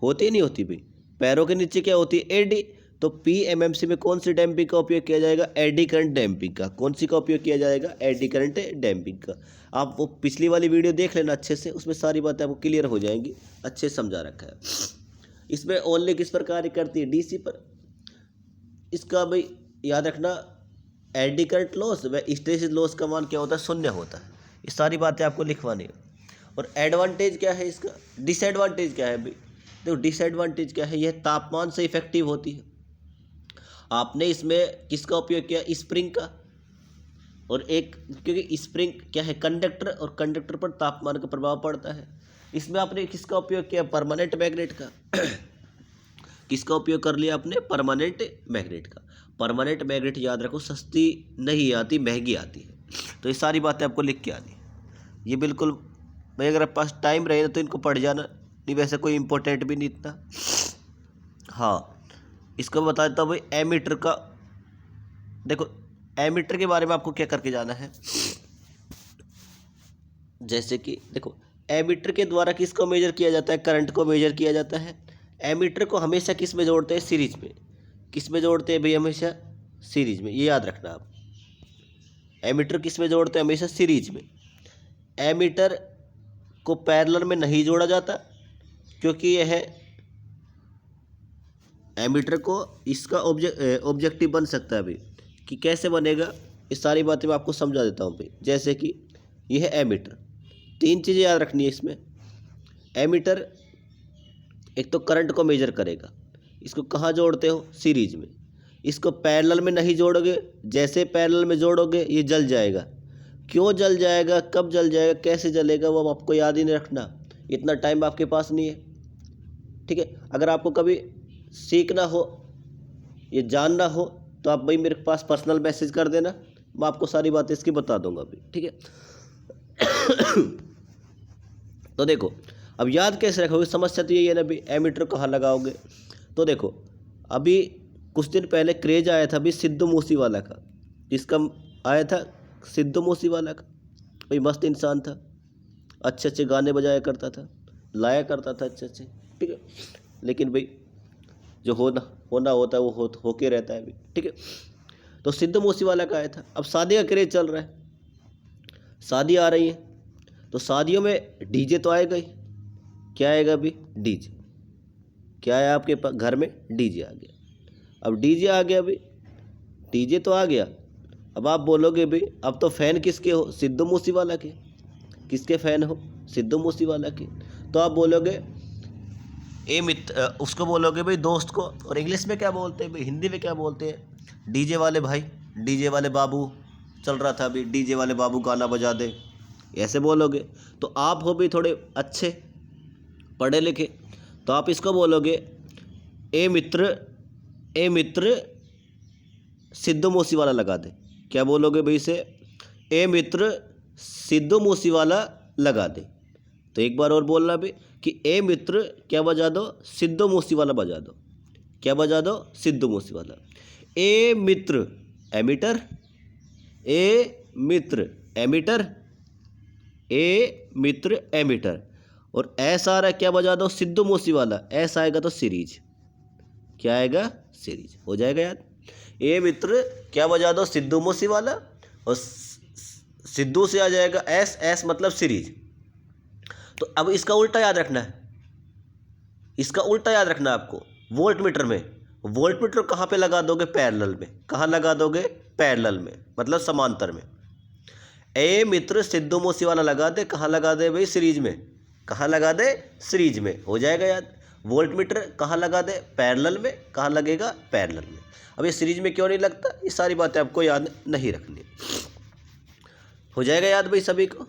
होती ही नहीं होती भाई। पैरों के नीचे क्या होती है, एडी। तो पीएमएमसी में कौन सी डैम्पिंग का उपयोग किया जाएगा, एडी करंट डैम्पिंग का। कौन सी का उपयोग किया जाएगा, एडी करंट डैम्पिंग का। आप वो पिछली वाली वीडियो देख लेना अच्छे से, उसमें सारी बातें आपको क्लियर हो जाएंगी, अच्छे से समझा रखा है। इसमें ओनली किस पर कार्य करती है, डीसी पर। इसका भाई याद रखना, एडी करंट लॉस व हिस्टैरिसीस लॉस का मान क्या होता है, 0 होता है। ये सारी बातें आपको लिखवानी है। और एडवांटेज क्या है इसका, डिसएडवांटेज क्या है भाई। देखो डिसएडवांटेज क्या है, यह तापमान से इफेक्टिव होती है। आपने इसमें किसका उपयोग किया, स्प्रिंग का। और एक, क्योंकि स्प्रिंग क्या है, कंडक्टर, और कंडक्टर पर तापमान का प्रभाव पड़ता है। इसमें आपने किसका उपयोग किया, परमानेंट मैग्नेट का। किसका उपयोग कर लिया आपने, परमानेंट मैग्नेट का। परमानेंट मैग्नेट याद रखो, सस्ती नहीं आती, महंगी आती है। तो ये सारी बातें आपको लिख के आनी है। ये बिल्कुल भाई, अगर आपके पास टाइम रहे तो इनको पढ़ जाना, नहीं वैसे कोई इंपॉर्टेंट भी नहीं इतना। हाँ, इसको बता देता हूँ भाई, एमीटर का। देखो एमीटर के बारे में आपको क्या करके जाना है, जैसे कि देखो एमीटर के द्वारा किसको मेजर किया जाता है, करंट को मेजर किया जाता है। एमीटर को हमेशा किस में जोड़ते हैं, सीरीज में। किस में जोड़ते हैं भाई, हमेशा सीरीज में। ये याद रखना आप, एमीटर किस में जोड़ते हैं, हमेशा सीरीज में। एमीटर को पैरेलल में नहीं जोड़ा जाता, क्योंकि यह एमीटर को इसका ऑब्जेक्टिव बन सकता है भाई। कि कैसे बनेगा, ये सारी बातें मैं आपको समझा देता हूँ भाई। जैसे कि यह एमीटर, 3 चीज़ें याद रखनी है इसमें। एमीटर एक तो करंट को मेजर करेगा, इसको कहाँ जोड़ते हो, सीरीज में। इसको पैरेलल में नहीं जोड़ोगे, जैसे पैरेलल में जोड़ोगे ये जल जाएगा। क्यों जल जाएगा, कब जल जाएगा, कैसे जलेगा, वो आपको याद ही नहीं रखना, इतना टाइम आपके पास नहीं है, ठीक है। अगर आपको कभी सीखना हो, ये जानना हो, तो आप भाई मेरे पास पर्सनल मैसेज कर देना, मैं आपको सारी बातें इसकी बता दूंगा अभी, ठीक है। तो देखो अब याद कैसे रखोगे, समस्या तो यही है ना भाई, एमीटर कहाँ लगाओगे। तो देखो अभी कुछ दिन पहले क्रेज आया था अभी सिद्धू मूसेवाला का, जिसका आया था सिद्धू मूसेवाला का। भाई मस्त इंसान था, अच्छे अच्छे गाने बजाया करता था, लाया करता था अच्छे अच्छे, ठीक है। लेकिन भाई जो होना होता है वो होके रहता है अभी, ठीक है। तो सिद्धू मूसेवाला का आया था। अब शादी का क्रेज चल रहा है, शादी आ रही है, तो शादियों में डीजे तो आएगा ही। क्या आएगा अभी, डीजे। क्या है आपके घर में, डीजे आ गया। अब डीजे आ गया अभी, डीजे तो आ गया। अब आप बोलोगे भाई अब तो फ़ैन किसके हो, सिद्धू मूसेवाला के। किसके फ़ैन हो, सिद्धू मूसेवाला के। तो आप बोलोगे उसको बोलोगे भाई दोस्त को, और इंग्लिश में क्या बोलते हैं भाई, हिंदी में क्या बोलते हैं, डीजे वाले भाई, डीजे वाले बाबू। चल रहा था अभी, डीजे वाले बाबू गाना बजा दे, ऐसे बोलोगे। तो आप हो भी थोड़े अच्छे पढ़े लिखे, तो आप इसको बोलोगे ए मित्र ए मित्र सिद्धू मूसी वाला लगा दे। क्या बोलोगे भाई इसे? ए मित्र सिद्धू मूसी वाला लगा दे। तो एक बार और बोलना भी कि ए मित्र क्या बजा दो? सिद्धू मूसी वाला बजा दो। क्या बजा दो? सिद्धू मूसी वाला। ए मित्र एमीटर, ए मित्र एमीटर, ए मित्र एमीटर। और ऐसा आ रहा है, क्या बजा दो? सिद्धू मूसी वाला। ऐसा आएगा तो सीरीज। क्या आएगा? सीरीज। हो जाएगा याद। ए मित्र क्या बजा दो? सिद्धू मूसी वाला। और सिद्धू से आ जाएगा एस, एस मतलब सीरीज। तो अब इसका उल्टा याद रखना है, इसका उल्टा याद रखना है आपको। वोल्ट मीटर में, वोल्ट मीटर कहाँ पे लगा दोगे? पैरेलल में। कहाँ लगा दोगे? पैरेलल में, मतलब समांतर में। ए मित्र सिद्धू मूसी वाला लगा दे। कहाँ लगा दे भाई? सीरीज में। कहाँ लगा दे? सीरीज में। हो जाएगा याद। वोल्ट मीटर कहाँ लगा दे? पैरेलल में। कहाँ लगेगा? पैरेलल में। अब ये सीरीज में क्यों नहीं लगता? ये सारी बातें आपको याद नहीं रखनी। हो जाएगा याद भाई सभी को?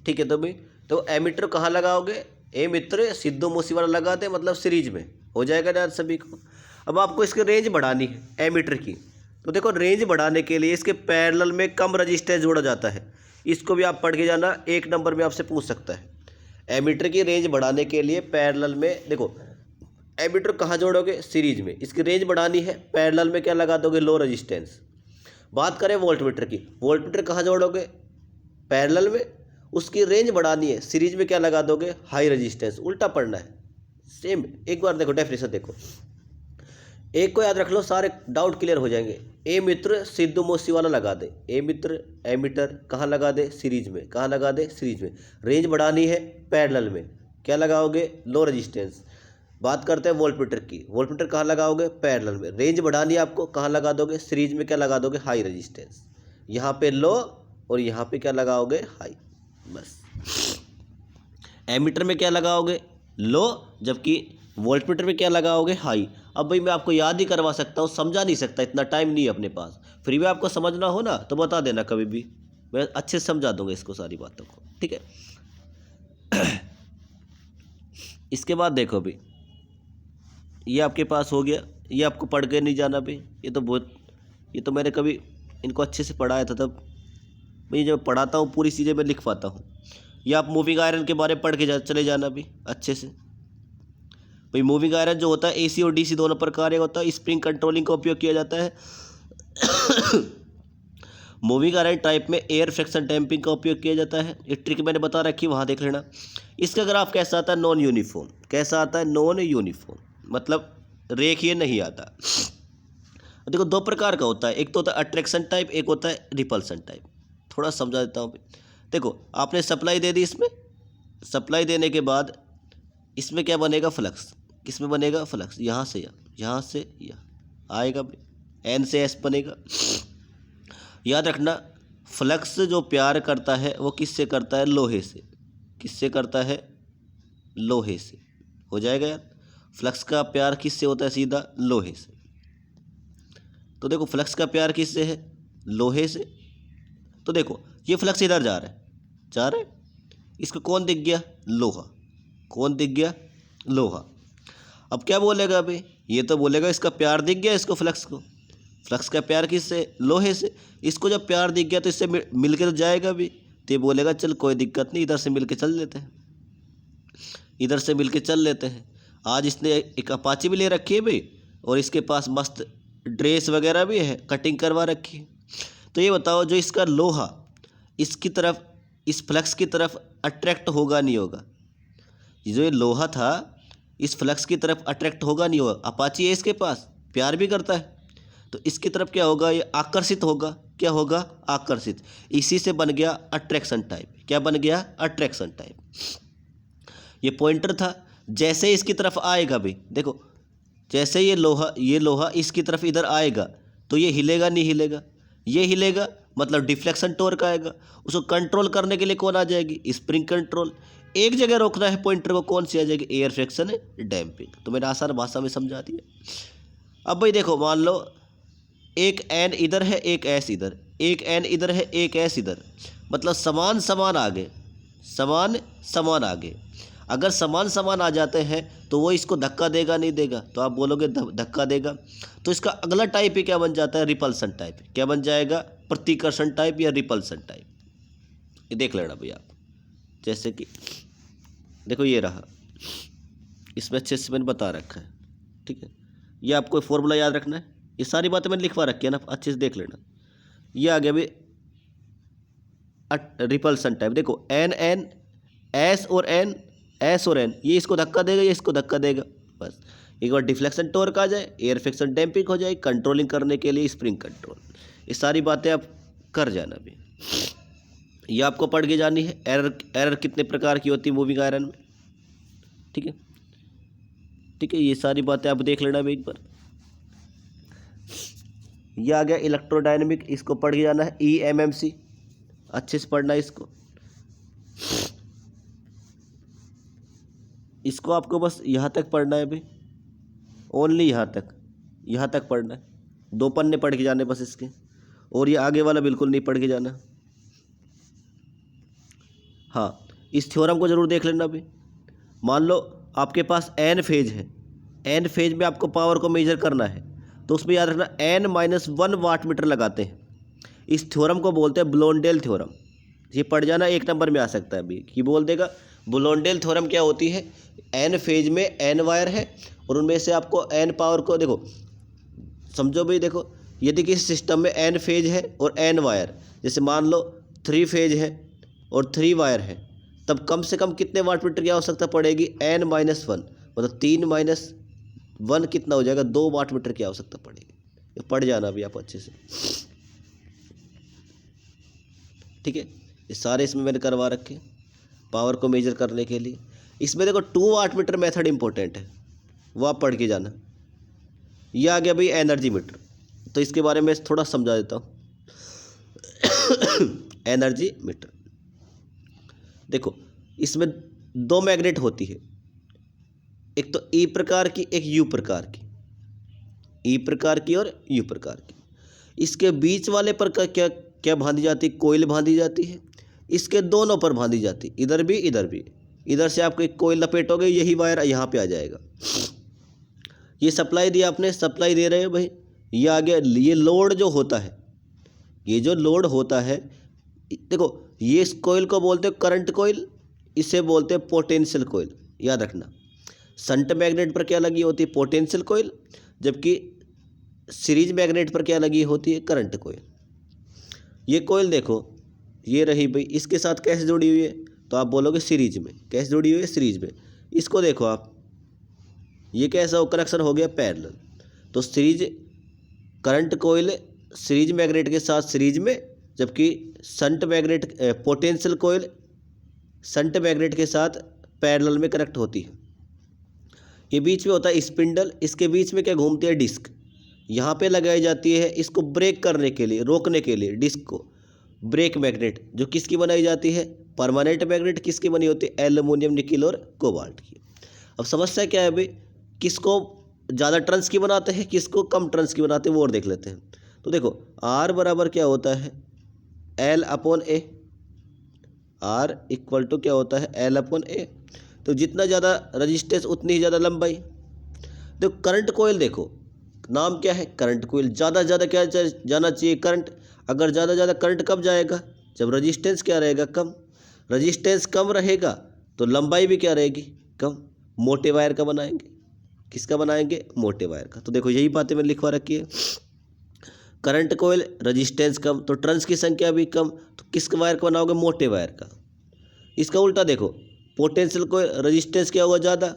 ठीक है। तो भाई तो एमीटर कहाँ लगाओगे? ए मित्र सिद्धू मूसी वाला लगा दे, मतलब सीरीज में। हो जाएगा याद सभी को? अब आपको इसकी रेंज बढ़ानी है एमीटर की। तो देखो, रेंज बढ़ाने के लिए इसके पैरेलल में कम रजिस्टेंस जोड़ा जाता है। इसको भी आप पढ़ के जाना, 1 नंबर में आपसे पूछ सकता है। एमीटर की रेंज बढ़ाने के लिए पैरेलल में, देखो एमीटर कहाँ जोड़ोगे? सीरीज में। इसकी रेंज बढ़ानी है, पैरेलल में क्या लगा दोगे? लो रजिस्टेंस। बात करें वोल्ट मीटर की, वोल्ट मीटर कहाँ जोड़ोगे? पैरेलल में। उसकी रेंज बढ़ानी है, सीरीज में क्या लगा दोगे? High resistance. उल्टा पढ़ना है, सेम। एक बार देखो डेफिनेशन देखो, एक को याद रख लो, सारे डाउट क्लियर हो जाएंगे। ए मित्र सिद्धू मूसी वाला लगा दे। ए मित्र एमीटर कहाँ लगा दे? सीरीज में। कहाँ लगा दे? सीरीज में। रेंज बढ़ानी है पैरेलल में, क्या लगाओगे? लो रजिस्टेंस। बात करते हैं वोल्ट मीटर की, वोल्ट मीटर कहाँ लगाओगे? पैरेलल में। रेंज बढ़ानी है आपको, कहाँ लगा दोगे? सीरीज में। क्या लगा दोगे? High resistance. यहाँ पे लो और यहाँ पे क्या लगाओगे? हाई। बस। एमीटर में क्या लगाओगे? लो, जबकि वोल्ट मीटर में क्या लगाओगे? हाई। अब भाई मैं आपको याद ही करवा सकता हूँ, समझा नहीं सकता, इतना टाइम नहीं है अपने पास। फिर भी आपको समझना हो ना तो बता देना कभी भी, मैं अच्छे से समझा दूंगा इसको, सारी बातों को। ठीक है। इसके बाद देखो भाई, ये आपके पास हो गया। ये आपको पढ़ के नहीं जाना भाई, ये तो मैंने कभी इनको अच्छे से पढ़ाया था। तब भाई जब पढ़ाता हूँ पूरी चीज़ें मैं लिख पाता हूँ। ये आप मूविंग आयरन के बारे में पढ़ के चले जाना भी अच्छे से। भाई मूविंग आयरन जो होता है एसी और डीसी दोनों प्रकार का होता है। स्प्रिंग कंट्रोलिंग का उपयोग किया जाता है। मूविंग आयरन टाइप में एयर फ्रिक्शन डैम्पिंग का उपयोग किया जाता है। ये ट्रिक मैंने बता रखी, वहाँ देख लेना। इसका ग्राफ कैसा आता है? Non uniform. कैसा आता है? नॉन यूनिफॉर्म, मतलब रेखीय नहीं आता। देखो 2 प्रकार का होता है, एक तो होता है अट्रैक्शन टाइप, एक होता है रिपल्सन टाइप। थोड़ा समझा देता हूँ। देखो आपने सप्लाई दे दी, इसमें सप्लाई देने के बाद इसमें क्या बनेगा? फ्लक्स। किसमें बनेगा? फ्लक्स। यहाँ से यहाँ से यहाँ आएगा, एन से एस बनेगा। याद रखना, फ्लक्स जो प्यार करता है वो किससे करता है? लोहे से। किससे करता है? लोहे से। हो जाएगा यार। फ्लक्स का प्यार किससे होता है? सीधा लोहे से। तो देखो फ्लक्स का प्यार किससे है? लोहे से। तो देखो ये फ्लक्स इधर जा रहा है, इसको कौन दिख गया? लोहा। कौन दिख गया? लोहा। अब क्या बोलेगा भाई? ये तो बोलेगा इसका प्यार दिख गया इसको, फ्लक्स को। फ्लक्स का प्यार किससे? लोहे से। इसको जब प्यार दिख गया तो इससे मिल के तो जाएगा भी। तो ये बोलेगा चल कोई दिक्कत नहीं, इधर से मिल के चल लेते हैं, इधर से मिल के चल लेते हैं। आज इसने एक अपाची भी ले रखी है भाई, और इसके पास मस्त ड्रेस वगैरह भी है, कटिंग करवा रखी है। तो ये बताओ, जो इसका लोहा इसकी तरफ, इस फ्लक्स की तरफ अट्रैक्ट होगा नहीं होगा? जो ये लोहा था इस फ्लक्स की तरफ अट्रैक्ट होगा नहीं होगा? अपाची है, इसके पास प्यार भी करता है, तो इसकी तरफ क्या होगा? ये आकर्षित होगा। क्या होगा? आकर्षित। इसी से बन गया अट्रैक्शन टाइप। क्या बन गया? Attraction type. ये पॉइंटर था, जैसे इसकी तरफ आएगा भाई, देखो जैसे ये लोहा इसकी तरफ इधर आएगा तो ये हिलेगा नहीं हिलेगा? ये हिलेगा, मतलब डिफ्लेक्शन टॉर्क आएगा। उसको कंट्रोल करने के लिए कौन आ जाएगी? Spring control. एक जगह रोकना है पॉइंटर को, कौन सी आ जाएगी? Air friction damping. तो मैंने आसान भाषा में समझा दिया। अब भाई देखो, मान लो एक एन इधर है, एक एस इधर, एक एन इधर है, एक एस इधर, मतलब समान समान आगे, समान समान आगे। अगर समान समान आ जाते हैं तो वो इसको धक्का देगा नहीं देगा, तो आप बोलोगे धक्का देगा। तो इसका अगला टाइप ही क्या बन जाता है, रिपल्सन टाइप। क्या बन जाएगा, प्रतिकर्षण टाइप या रिपल्सन टाइप। ये देख लेना भैया आप, जैसे कि देखो ये रहा, इसमें अच्छे से मैंने बता रखा है, ठीक है। ये आपको फॉर्मूला याद रखना है, ये सारी बातें मैंने लिखवा रखी है ना, अच्छे से देख लेना। ये आ गया भाई रिपल्सन टाइप। देखो एन एन एस और एन, एस और एन, ये इसको धक्का देगा, ये इसको धक्का देगा। बस एक बार डिफ्लेक्शन टॉर्क आ जाए, एयर फ्रिक्शन डैम्पिंग हो जाए, कंट्रोलिंग करने के लिए स्प्रिंग कंट्रोल, ये सारी बातें आप कर जाना भी। ये आपको पढ़ के जानी है। एरर कितने प्रकार की होती है मूविंग आयरन में, ठीक है, ठीक है। ये सारी बातें आप देख लेना भी एक बार। ये आ गया इलेक्ट्रोडायनेमिक, इसको पढ़ के जाना है। EMMC अच्छे से पढ़ना है इसको। इसको आपको बस यहाँ तक पढ़ना है भाई, ओनली यहाँ तक पढ़ना है। 2 पन्ने पढ़ के जाने बस इसके, और ये आगे वाला बिल्कुल नहीं पढ़ के जाना। हाँ, इस थ्योरम को जरूर देख लेना भाई। मान लो आपके पास n फेज है, n फेज में आपको पावर को मेजर करना है, तो उसमें याद रखना n-1 वाट मीटर लगाते हैं। इस थ्योरम को बोलते हैं ब्लोंडेल थ्योरम। ये पढ़ जाना, 1 नंबर में आ सकता है अभी कि बोल देगा। ब्लोंडेल थ्योरम क्या होती है, n फेज में n वायर है और उनमें से आपको n पावर को देखो, समझो भाई, देखो यदि किसी सिस्टम में n फेज है और n वायर, जैसे मान लो 3 फेज है और 3 वायर है, तब कम से कम कितने वाट मीटर की आवश्यकता पड़ेगी, n-1, मतलब 3-1 कितना हो जाएगा, 2 वाट मीटर की आवश्यकता पड़ेगी। ये पढ़ जाना भी आप अच्छे से, ठीक है। ये सारे इसमें मैंने करवा रखे पावर को मेजर करने के लिए। इसमें देखो 2 वाट मीटर मेथड इंपॉर्टेंट है, वो आप पढ़ के जाना। ये आ गया भाई एनर्जी मीटर, तो इसके बारे में थोड़ा समझा देता हूँ। एनर्जी मीटर देखो, इसमें 2 मैग्नेट होती है, एक तो ई प्रकार की, एक यू प्रकार की। ई प्रकार की और यू प्रकार की। इसके बीच वाले पर क्या क्या बांधी जाती, कोयल बांधी जाती है। इसके दोनों पर बांधी जाती, इधर भी इधर भी। इधर से आपको एक कोयल लपेटोगे, यही वायर यहाँ पे आ जाएगा। ये सप्लाई दिया आपने, सप्लाई दे रहे हो भाई। ये आ गया, ये लोड जो होता है, ये जो लोड होता है, देखो ये इस कोयल को बोलते हैं करंट कोयल, इसे बोलते हैं पोटेंशियल कोयल। याद रखना, शंट मैग्नेट पर क्या लगी होती है, पोटेंशियल कोयल, जबकि सीरीज मैग्नेट पर क्या लगी होती है, करंट कोयल। ये कोयल देखो, ये रही भाई, इसके साथ कैसे जुड़ी हुई है, तो आप बोलोगे सीरीज में। कैसे जुड़ी हुई है, सीरीज में। इसको देखो आप, ये कैसा कनेक्शन हो गया, पैरेलल। तो सीरीज करंट कोयल सीरीज मैग्नेट के साथ सीरीज में, जबकि शंट मैग्नेट पोटेंशियल कोयल शंट मैग्नेट के साथ पैरेलल में कनेक्ट होती है। ये बीच में होता है स्पिंडल, इसके बीच में क्या घूमती है, डिस्क। यहाँ पे लगाई जाती है इसको ब्रेक करने के लिए, रोकने के लिए, डिस्क को। ब्रेक मैग्नेट जो किसकी बनाई जाती है, परमानेंट मैग्नेट किसकी बनी होती है, एल्युमिनियम, निकिल और कोबाल्ट की। अब समस्या क्या है भाई, किसको ज़्यादा टर्न्स की बनाते हैं, किसको कम टर्न्स की बनाते हैं, वो और देख लेते हैं। तो देखो R बराबर क्या होता है, L/A। R इक्वल टू क्या होता है, L/A। तो जितना ज़्यादा रजिस्टेंस उतनी ही ज़्यादा लंबाई। देखो करंट कोयल, देखो नाम क्या है, करंट कोयल। ज़्यादा से ज़्यादा क्या जाना चाहिए, करंट। अगर ज़्यादा ज़्यादा करंट कब जाएगा, जब रजिस्टेंस क्या रहेगा, कम। रजिस्टेंस कम रहेगा तो लंबाई भी क्या रहेगी, कम। मोटे वायर का बनाएंगे, किसका बनाएंगे, मोटे वायर का। तो देखो यही बातें मैंने लिखवा रखी है। करंट कोयल, रजिस्टेंस कम, तो टर्न्स की संख्या भी कम, तो किस वायर का बनाओगे, मोटे वायर का। इसका उल्टा देखो, पोटेंशियल कोयल, रजिस्टेंस क्या होगा, ज़्यादा,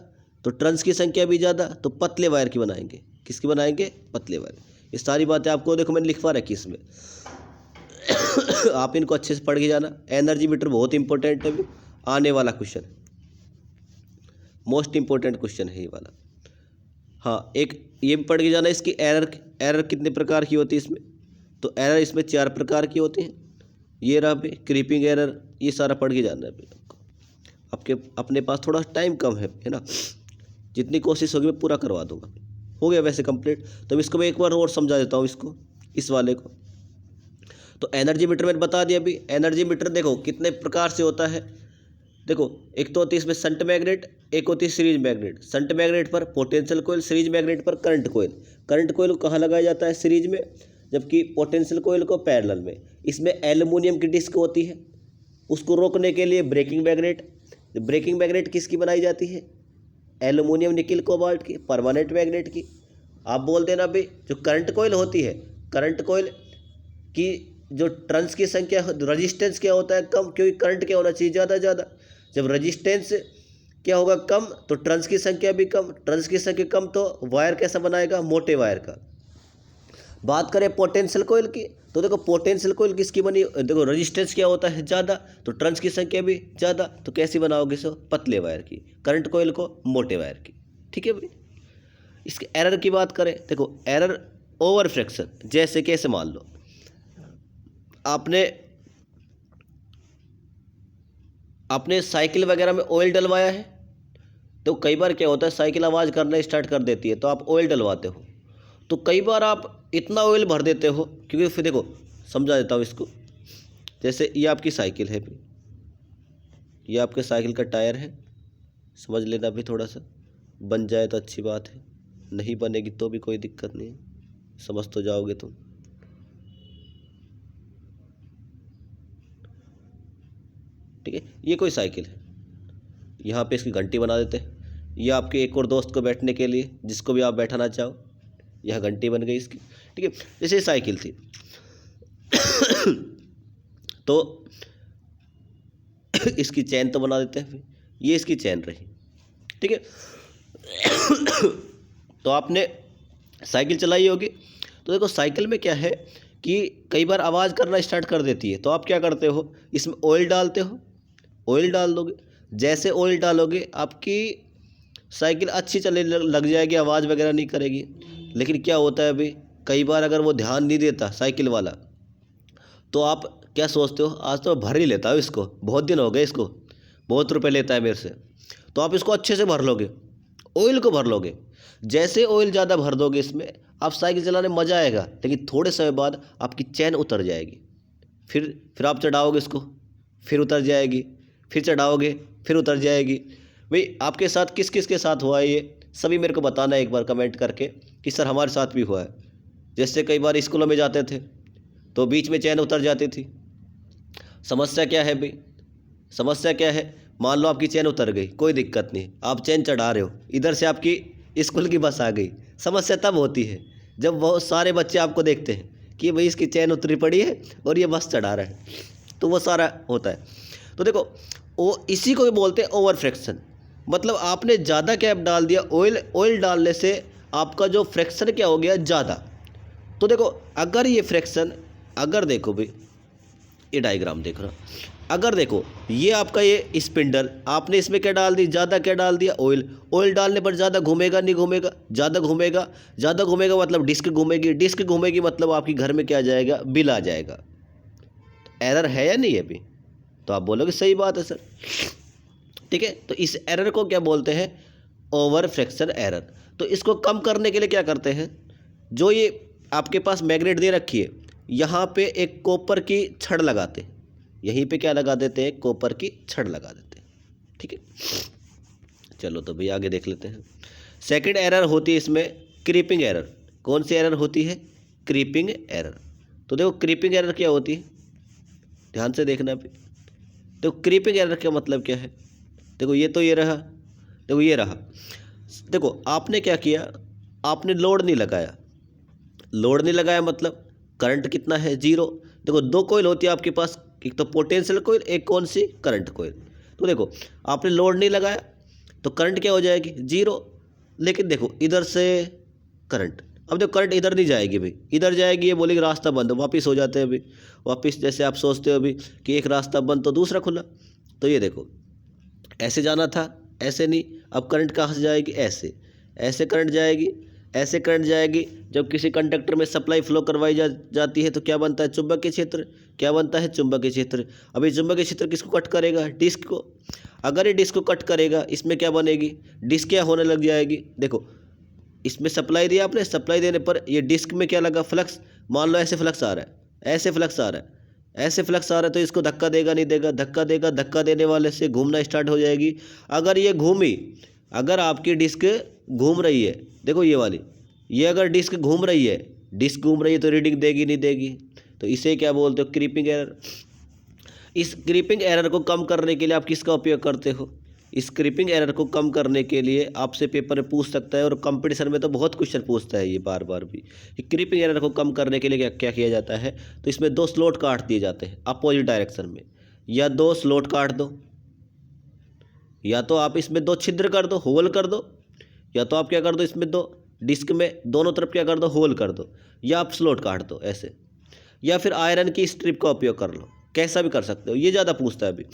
तो टर्न्स की संख्या भी ज़्यादा, तो पतले वायर की बनाएंगे। किसकी बनाएंगे, पतले वायर। ये सारी बातें आपको देखो मैंने लिखवा रखी इसमें। आप इनको अच्छे से पढ़ के जाना। एनर्जी मीटर बहुत इंपॉर्टेंट है, आने वाला क्वेश्चन, मोस्ट इंपॉर्टेंट क्वेश्चन है ये वाला। हाँ, एक ये भी पढ़ के जाना, इसकी एरर कितने प्रकार की होती है इसमें। तो एरर इसमें 4 प्रकार की होती हैं। ये रहा भी क्रीपिंग एरर, ये सारा पढ़ के जाना है अभी आपको। आपके अपने पास थोड़ा टाइम कम है ना, जितनी कोशिश होगी मैं पूरा करवा दूंगा। हो गया वैसे कंप्लीट, तो इसको मैं एक बार और समझा देता हूँ, इसको, इस वाले को। तो एनर्जी मीटर मैंने बता दिया अभी। एनर्जी मीटर देखो कितने प्रकार से होता है। देखो एक तो होती है इसमें शंट मैग्नेट, एक होती है सीरीज मैग्नेट। शंट मैग्नेट पर पोटेंशियल कोयल, सीरीज मैग्नेट पर करंट कोयल। करंट कोयल को कहाँ लगाया जाता है? सीरीज में, जबकि पोटेंशियल कोयल को पैरेलल में। इसमें एल्युमिनियम की डिस्क होती है, उसको रोकने के लिए ब्रेकिंग मैग्नेट। ब्रेकिंग मैग्नेट किसकी बनाई जाती है? एल्युमिनियम निकिल कोबाल्ट की, परमानेंट मैग्नेट की। आप बोल देना भाई जो करंट कोयल होती है, करंट कोयल की जो टर्न्स की संख्या, रजिस्टेंस क्या होता है? कम, क्योंकि करंट क्या होना चाहिए? ज़्यादा। जब रजिस्टेंस क्या होगा? कम, तो टर्न्स की संख्या भी कम। टर्न्स की संख्या कम तो वायर कैसा बनाएगा? मोटे वायर का। बात करें पोटेंशियल कोयल की, तो देखो पोटेंशियल कोयल किसकी बनी? देखो रजिस्टेंस क्या होता है? ज़्यादा, तो टर्न्स की संख्या भी ज़्यादा, तो कैसी बनाओगे? सो पतले वायर की। करंट कोयल को मोटे वायर की। ठीक है भाई। इसके एरर की बात करें, देखो एरर ओवर फ्रैक्शन, जैसे कैसे मान लो आपने साइकिल वगैरह में ऑयल डलवाया है, तो कई बार क्या होता है साइकिल आवाज़ करना स्टार्ट कर देती है, तो आप ऑयल डलवाते हो, तो कई बार आप इतना ऑयल भर देते हो, क्योंकि फिर देखो समझा देता हूँ इसको। जैसे ये आपकी साइकिल है, ये आपके साइकिल का टायर है, समझ लेना भी, थोड़ा सा बन जाए तो अच्छी बात है, नहीं बनेगी तो भी कोई दिक्कत नहीं है, समझ तो जाओगे तुम। ठीक है, ये कोई साइकिल है, यहाँ पे इसकी घंटी बना देते हैं। ये आपके एक और दोस्त को बैठने के लिए, जिसको भी आप बैठाना चाहो, यह घंटी बन गई इसकी। ठीक है, जैसे ये साइकिल थी तो इसकी चैन तो बना देते हैं, ये इसकी चैन रही। ठीक है तो आपने साइकिल चलाई होगी, तो देखो साइकिल में क्या है कि कई बार आवाज़ करना स्टार्ट कर देती है, तो आप क्या करते हो? इसमें ऑयल डालते हो, ऑयल डाल दोगे। जैसे ऑयल डालोगे आपकी साइकिल अच्छी चलने लग जाएगी, आवाज़ वगैरह नहीं करेगी। लेकिन क्या होता है अभी, कई बार अगर वो ध्यान नहीं देता साइकिल वाला, तो आप क्या सोचते हो? आज तो भर ही लेता हूँ इसको, बहुत दिन हो गए इसको, बहुत रुपए लेता है मेरे से, तो आप इसको अच्छे से भर लोगे, ऑयल को भर लोगे। जैसे ऑयल ज़्यादा भर दोगे इसमें, आप साइकिल चलाने में मज़ा आएगा, लेकिन थोड़े समय बाद आपकी चैन उतर जाएगी। फिर आप चढ़ाओगे इसको, फिर उतर जाएगी, फिर चढ़ाओगे, फिर उतर जाएगी। भाई आपके साथ किस किस के साथ हुआ है ये सभी मेरे को बताना एक बार कमेंट करके कि सर हमारे साथ भी हुआ है। जैसे कई बार स्कूलों में जाते थे तो बीच में चैन उतर जाती थी। समस्या क्या है भाई? समस्या क्या है? मान लो आपकी चैन उतर गई, कोई दिक्कत नहीं, आप चैन चढ़ा रहे हो, इधर से आपकी स्कूल की बस आ गई। समस्या तब होती है जब बहुत सारे बच्चे आपको देखते हैं कि भाई इसकी चैन उतरी पड़ी है और ये बस चढ़ा रहा है, तो वो सारा होता है। तो देखो वो इसी को भी बोलते हैं ओवर फ्रैक्शन। मतलब आपने ज़्यादा क्या डाल दिया, ऑयल डालने से आपका जो फ्रैक्शन क्या हो गया? ज़्यादा। तो देखो अगर ये फ्रैक्शन, अगर देखो भाई ये डायग्राम देख रहा, अगर देखो ये आपका ये स्पिंडल, आपने इसमें क्या डाल दी? ज़्यादा क्या डाल दिया? ऑयल। ऑयल डालने पर ज़्यादा घूमेगा नहीं घूमेगा? ज़्यादा घूमेगा। ज़्यादा घूमेगा मतलब डिस्क घूमेगी, डिस्क घूमेगी मतलब आपकी घर में क्या आ जाएगा? बिल आ जाएगा। एरर है या नहीं है अभी? तो आप बोलोगे सही बात है सर। ठीक है, तो इस एरर को क्या बोलते हैं? Over fraction error. तो इसको कम करने के लिए क्या करते हैं? जो ये आपके पास मैग्नेट दे रखी है, यहाँ पे एक कॉपर की छड़ लगाते हैं, यहीं पे क्या लगा देते हैं? कॉपर की छड़ लगा देते हैं। ठीक है, चलो तो भाई आगे देख लेते हैं। सेकंड एरर होती है इसमें क्रीपिंग एरर। कौन सी एरर होती है? Creeping error. तो देखो क्रीपिंग एरर क्या होती है, ध्यान से देखना भी। तो क्रीपिंग एरर का मतलब क्या है? देखो ये तो ये रहा, देखो ये रहा। देखो आपने क्या किया, आपने लोड नहीं लगाया। लोड नहीं लगाया मतलब करंट कितना है? जीरो। देखो दो कोयल होती है आपके पास, एक तो पोटेंशियल कोयल, एक कौन सी? करंट कोयल। तो देखो आपने लोड नहीं लगाया तो करंट क्या हो जाएगी? जीरो। लेकिन देखो इधर से करंट, अब देखो करंट इधर नहीं जाएगी भाई, इधर जाएगी, ये बोलेगी रास्ता बंद, वापस हो जाते हैं अभी। वापस जैसे आप सोचते हो अभी कि एक रास्ता बंद तो दूसरा खुला, तो ये देखो ऐसे जाना था, ऐसे नहीं। अब करंट कहाँ से जाएगी? ऐसे, ऐसे करंट जाएगी, ऐसे करंट जाएगी। जब किसी कंडक्टर में सप्लाई फ्लो करवाई जाती है तो क्या बनता है? चुंबकीय क्षेत्र। क्या बनता है? चुंबकीय क्षेत्र। अभी चुंबकीय क्षेत्र किसको कट करेगा? डिस्क को। अगर ये डिस्क को कट करेगा, इसमें क्या बनेगी? डिस्क क्या होने लग जाएगी? देखो इसमें सप्लाई दिया आपने, सप्लाई देने पर ये डिस्क में क्या लगा? फ्लक्स। मान लो ऐसे फ्लक्स आ रहा है, ऐसे फ्लक्स आ रहा है, ऐसे फ्लक्स आ रहा है तो इसको धक्का देगा नहीं देगा, धक्का देगा, धक्का देने वाले से घूमना स्टार्ट हो जाएगी। अगर ये घूमी, अगर आपकी डिस्क घूम रही है, देखो ये वाली, ये अगर डिस्क घूम रही है, डिस्क घूम रही है तो रीडिंग देगी नहीं देगी, तो इसे क्या बोलते हो, क्रीपिंग एरर। इस क्रीपिंग एरर को कम करने के लिए आप किसका उपयोग करते हो? इस क्रीपिंग एरर को कम करने के लिए आपसे पेपर में पूछ सकता है, और कंपटीशन में तो बहुत क्वेश्चन पूछता है ये बार बार भी। क्रीपिंग एरर को कम करने के लिए क्या क्या किया जाता है? तो इसमें 2 स्लॉट काट दिए जाते हैं अपोजिट डायरेक्शन में, या 2 स्लॉट काट दो, या तो आप इसमें 2 छिद्र कर दो, होल कर दो, या तो आप क्या कर दो, इसमें 2 डिस्क में दोनों तरफ क्या कर दो, होल कर दो, या आप स्लॉट काट दो ऐसे, या फिर आयरन की स्ट्रिप का उपयोग कर लो, कैसा भी कर सकते हो। ये ज़्यादा पूछता है अभी,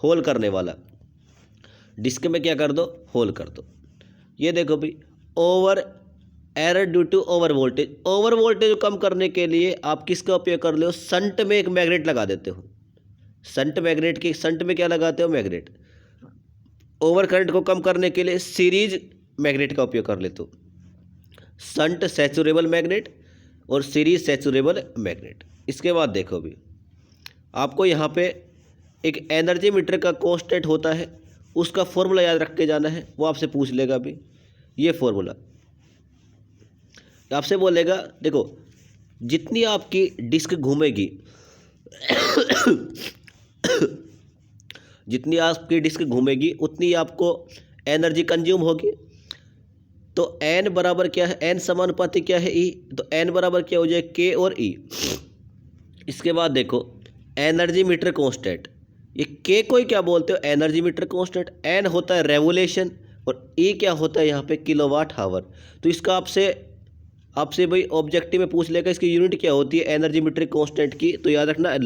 होल करने वाला, डिस्क में क्या कर दो, होल कर दो। ये देखो भाई, over error due to over voltage. Over voltage को कम करने के लिए आप किसका उपयोग कर लो? शंट में एक मैग्नेट लगा देते हो। शंट मैग्नेट की, शंट में क्या लगाते हो? मैग्नेट। ओवर करंट को कम करने के लिए सीरीज मैग्नेट का उपयोग कर लेते हो। शंट सैचुरेबल मैग्नेट और सीरीज सैचुरेबल मैग्नेट। इसके बाद देखो भी, आपको यहाँ पे एक एनर्जी मीटर का कांस्टेंट होता है, उसका फॉर्मूला याद रख के जाना है, वो आपसे पूछ लेगा भी। ये फॉर्मूला आपसे बोलेगा, देखो जितनी आपकी डिस्क घूमेगी जितनी आपकी डिस्क घूमेगी उतनी आपको एनर्जी कंज्यूम होगी। तो एन बराबर क्या है? एन समानुपाती क्या है? ई। तो एन बराबर क्या हो जाए? के और ई। इसके बाद देखो एनर्जी मीटर कांस्टेंट, ये के को ही क्या बोलते हो? Energy meter constant. एन होता है रेवोल्यूशन और ई क्या होता है यहाँ पे? Kilowatt hour. तो इसका आपसे भाई ऑब्जेक्टिव में पूछ लेगा इसकी यूनिट क्या होती है एनर्जी मीटर कांस्टेंट की, तो याद रखना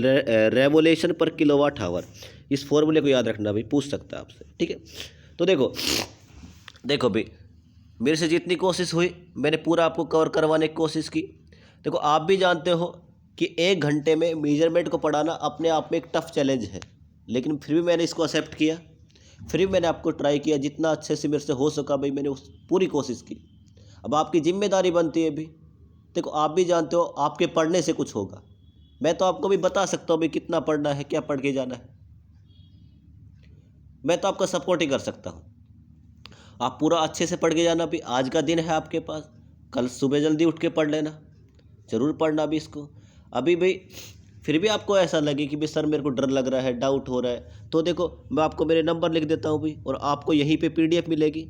रेवोल्यूशन पर किलोवाट हावर। इस फॉर्मूले को याद रखना भाई, पूछ सकता है आपसे, ठीक है। तो देखो भाई, मेरे से जितनी कोशिश हुई मैंने पूरा आपको कवर करवाने की कोशिश की। देखो आप भी जानते हो कि 1 घंटे में मेजरमेंट को पढ़ाना अपने आप में एक टफ चैलेंज है, लेकिन फिर भी मैंने इसको एक्सेप्ट किया, फिर भी मैंने आपको ट्राई किया जितना अच्छे से मेरे से हो सका भाई, मैंने उस पूरी कोशिश की। अब आपकी जिम्मेदारी बनती है भी, देखो आप भी जानते हो आपके पढ़ने से कुछ होगा। मैं तो आपको भी बता सकता हूँ भाई कितना पढ़ना है, क्या पढ़ के जाना है, मैं तो आपका सपोर्ट ही कर सकता हूँ। आप पूरा अच्छे से पढ़ के जाना भी। आज का दिन है आपके पास, कल सुबह जल्दी उठ के पढ़ लेना, ज़रूर पढ़ना भी इसको। अभी भाई फिर भी आपको ऐसा लगे कि भाई सर मेरे को डर लग रहा है, डाउट हो रहा है, तो देखो मैं आपको मेरे नंबर लिख देता हूँ भाई, और आपको यहीं पे PDF मिलेगी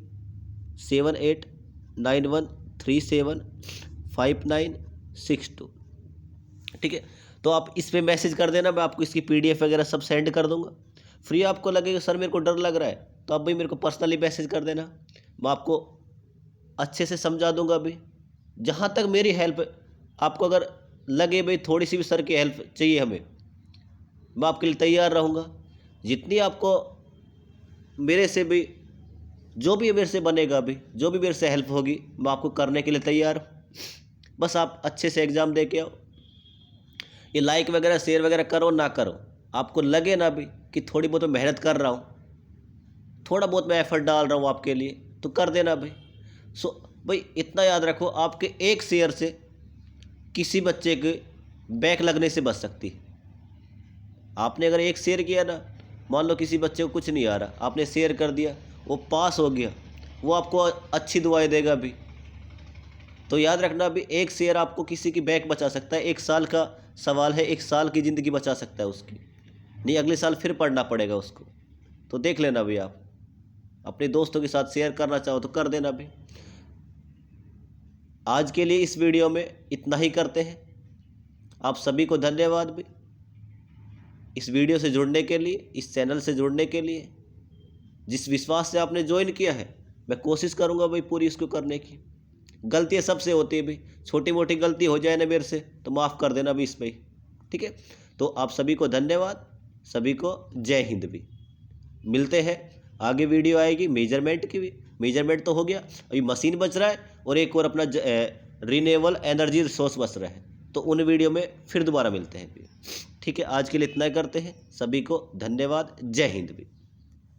7891375962, ठीक है। तो आप इस पर मैसेज कर देना, मैं आपको इसकी PDF वगैरह सब सेंड कर दूँगा। फ्री आपको लगेगा सर मेरे को डर लग रहा है, तो आप भाई मेरे को पर्सनली मैसेज कर देना, मैं आपको अच्छे से समझा दूँगा भाई। जहाँ तक मेरी हेल्प आपको अगर लगे भाई थोड़ी सी भी सर की हेल्प चाहिए हमें, मैं आपके लिए तैयार रहूँगा। जितनी आपको मेरे से भी, जो भी मेरे से बनेगा भी, जो भी मेरे से हेल्प होगी, मैं आपको करने के लिए तैयार हूँ। बस आप अच्छे से एग्ज़ाम दे के आओ। ये लाइक वगैरह शेयर वगैरह करो ना करो, आपको लगे ना भी कि थोड़ी बहुत मैं मेहनत कर रहा हूँ, थोड़ा बहुत मैं एफर्ट डाल रहा हूँ आपके लिए, तो कर देना भाई। भाई इतना याद रखो, आपके एक शेयर से किसी बच्चे के बैक लगने से बच सकती है। आपने अगर एक शेयर किया ना, मान लो किसी बच्चे को कुछ नहीं आ रहा, आपने शेयर कर दिया, वो पास हो गया, वो आपको अच्छी दुआएं देगा भी। तो याद रखना भी, एक शेयर आपको किसी की बैक बचा सकता है। 1 साल का सवाल है, 1 साल की ज़िंदगी बचा सकता है उसकी, नहीं अगले साल फिर पढ़ना पड़ेगा उसको। तो देख लेना भी, आप अपने दोस्तों के साथ शेयर करना चाहो तो कर देना भी। आज के लिए इस वीडियो में इतना ही करते हैं। आप सभी को धन्यवाद भी, इस वीडियो से जुड़ने के लिए, इस चैनल से जुड़ने के लिए। जिस विश्वास से आपने ज्वाइन किया है, मैं कोशिश करूंगा भाई पूरी इसको करने की। गलतियाँ सबसे होती है भाई, छोटी मोटी गलती हो जाए ना मेरे से तो माफ़ कर देना भी इस पर, ठीक है। तो आप सभी को धन्यवाद, सभी को जय हिंद भी। मिलते हैं, आगे वीडियो आएगी मेजरमेंट की भी। मेजरमेंट तो हो गया, अभी मशीन बच रहा है और एक और अपना रिन्यूएबल एनर्जी रिसोर्स बच रहा है, तो उन वीडियो में फिर दोबारा मिलते हैं, ठीक है। आज के लिए इतना ही करते हैं। सभी को धन्यवाद, जय हिंद भी।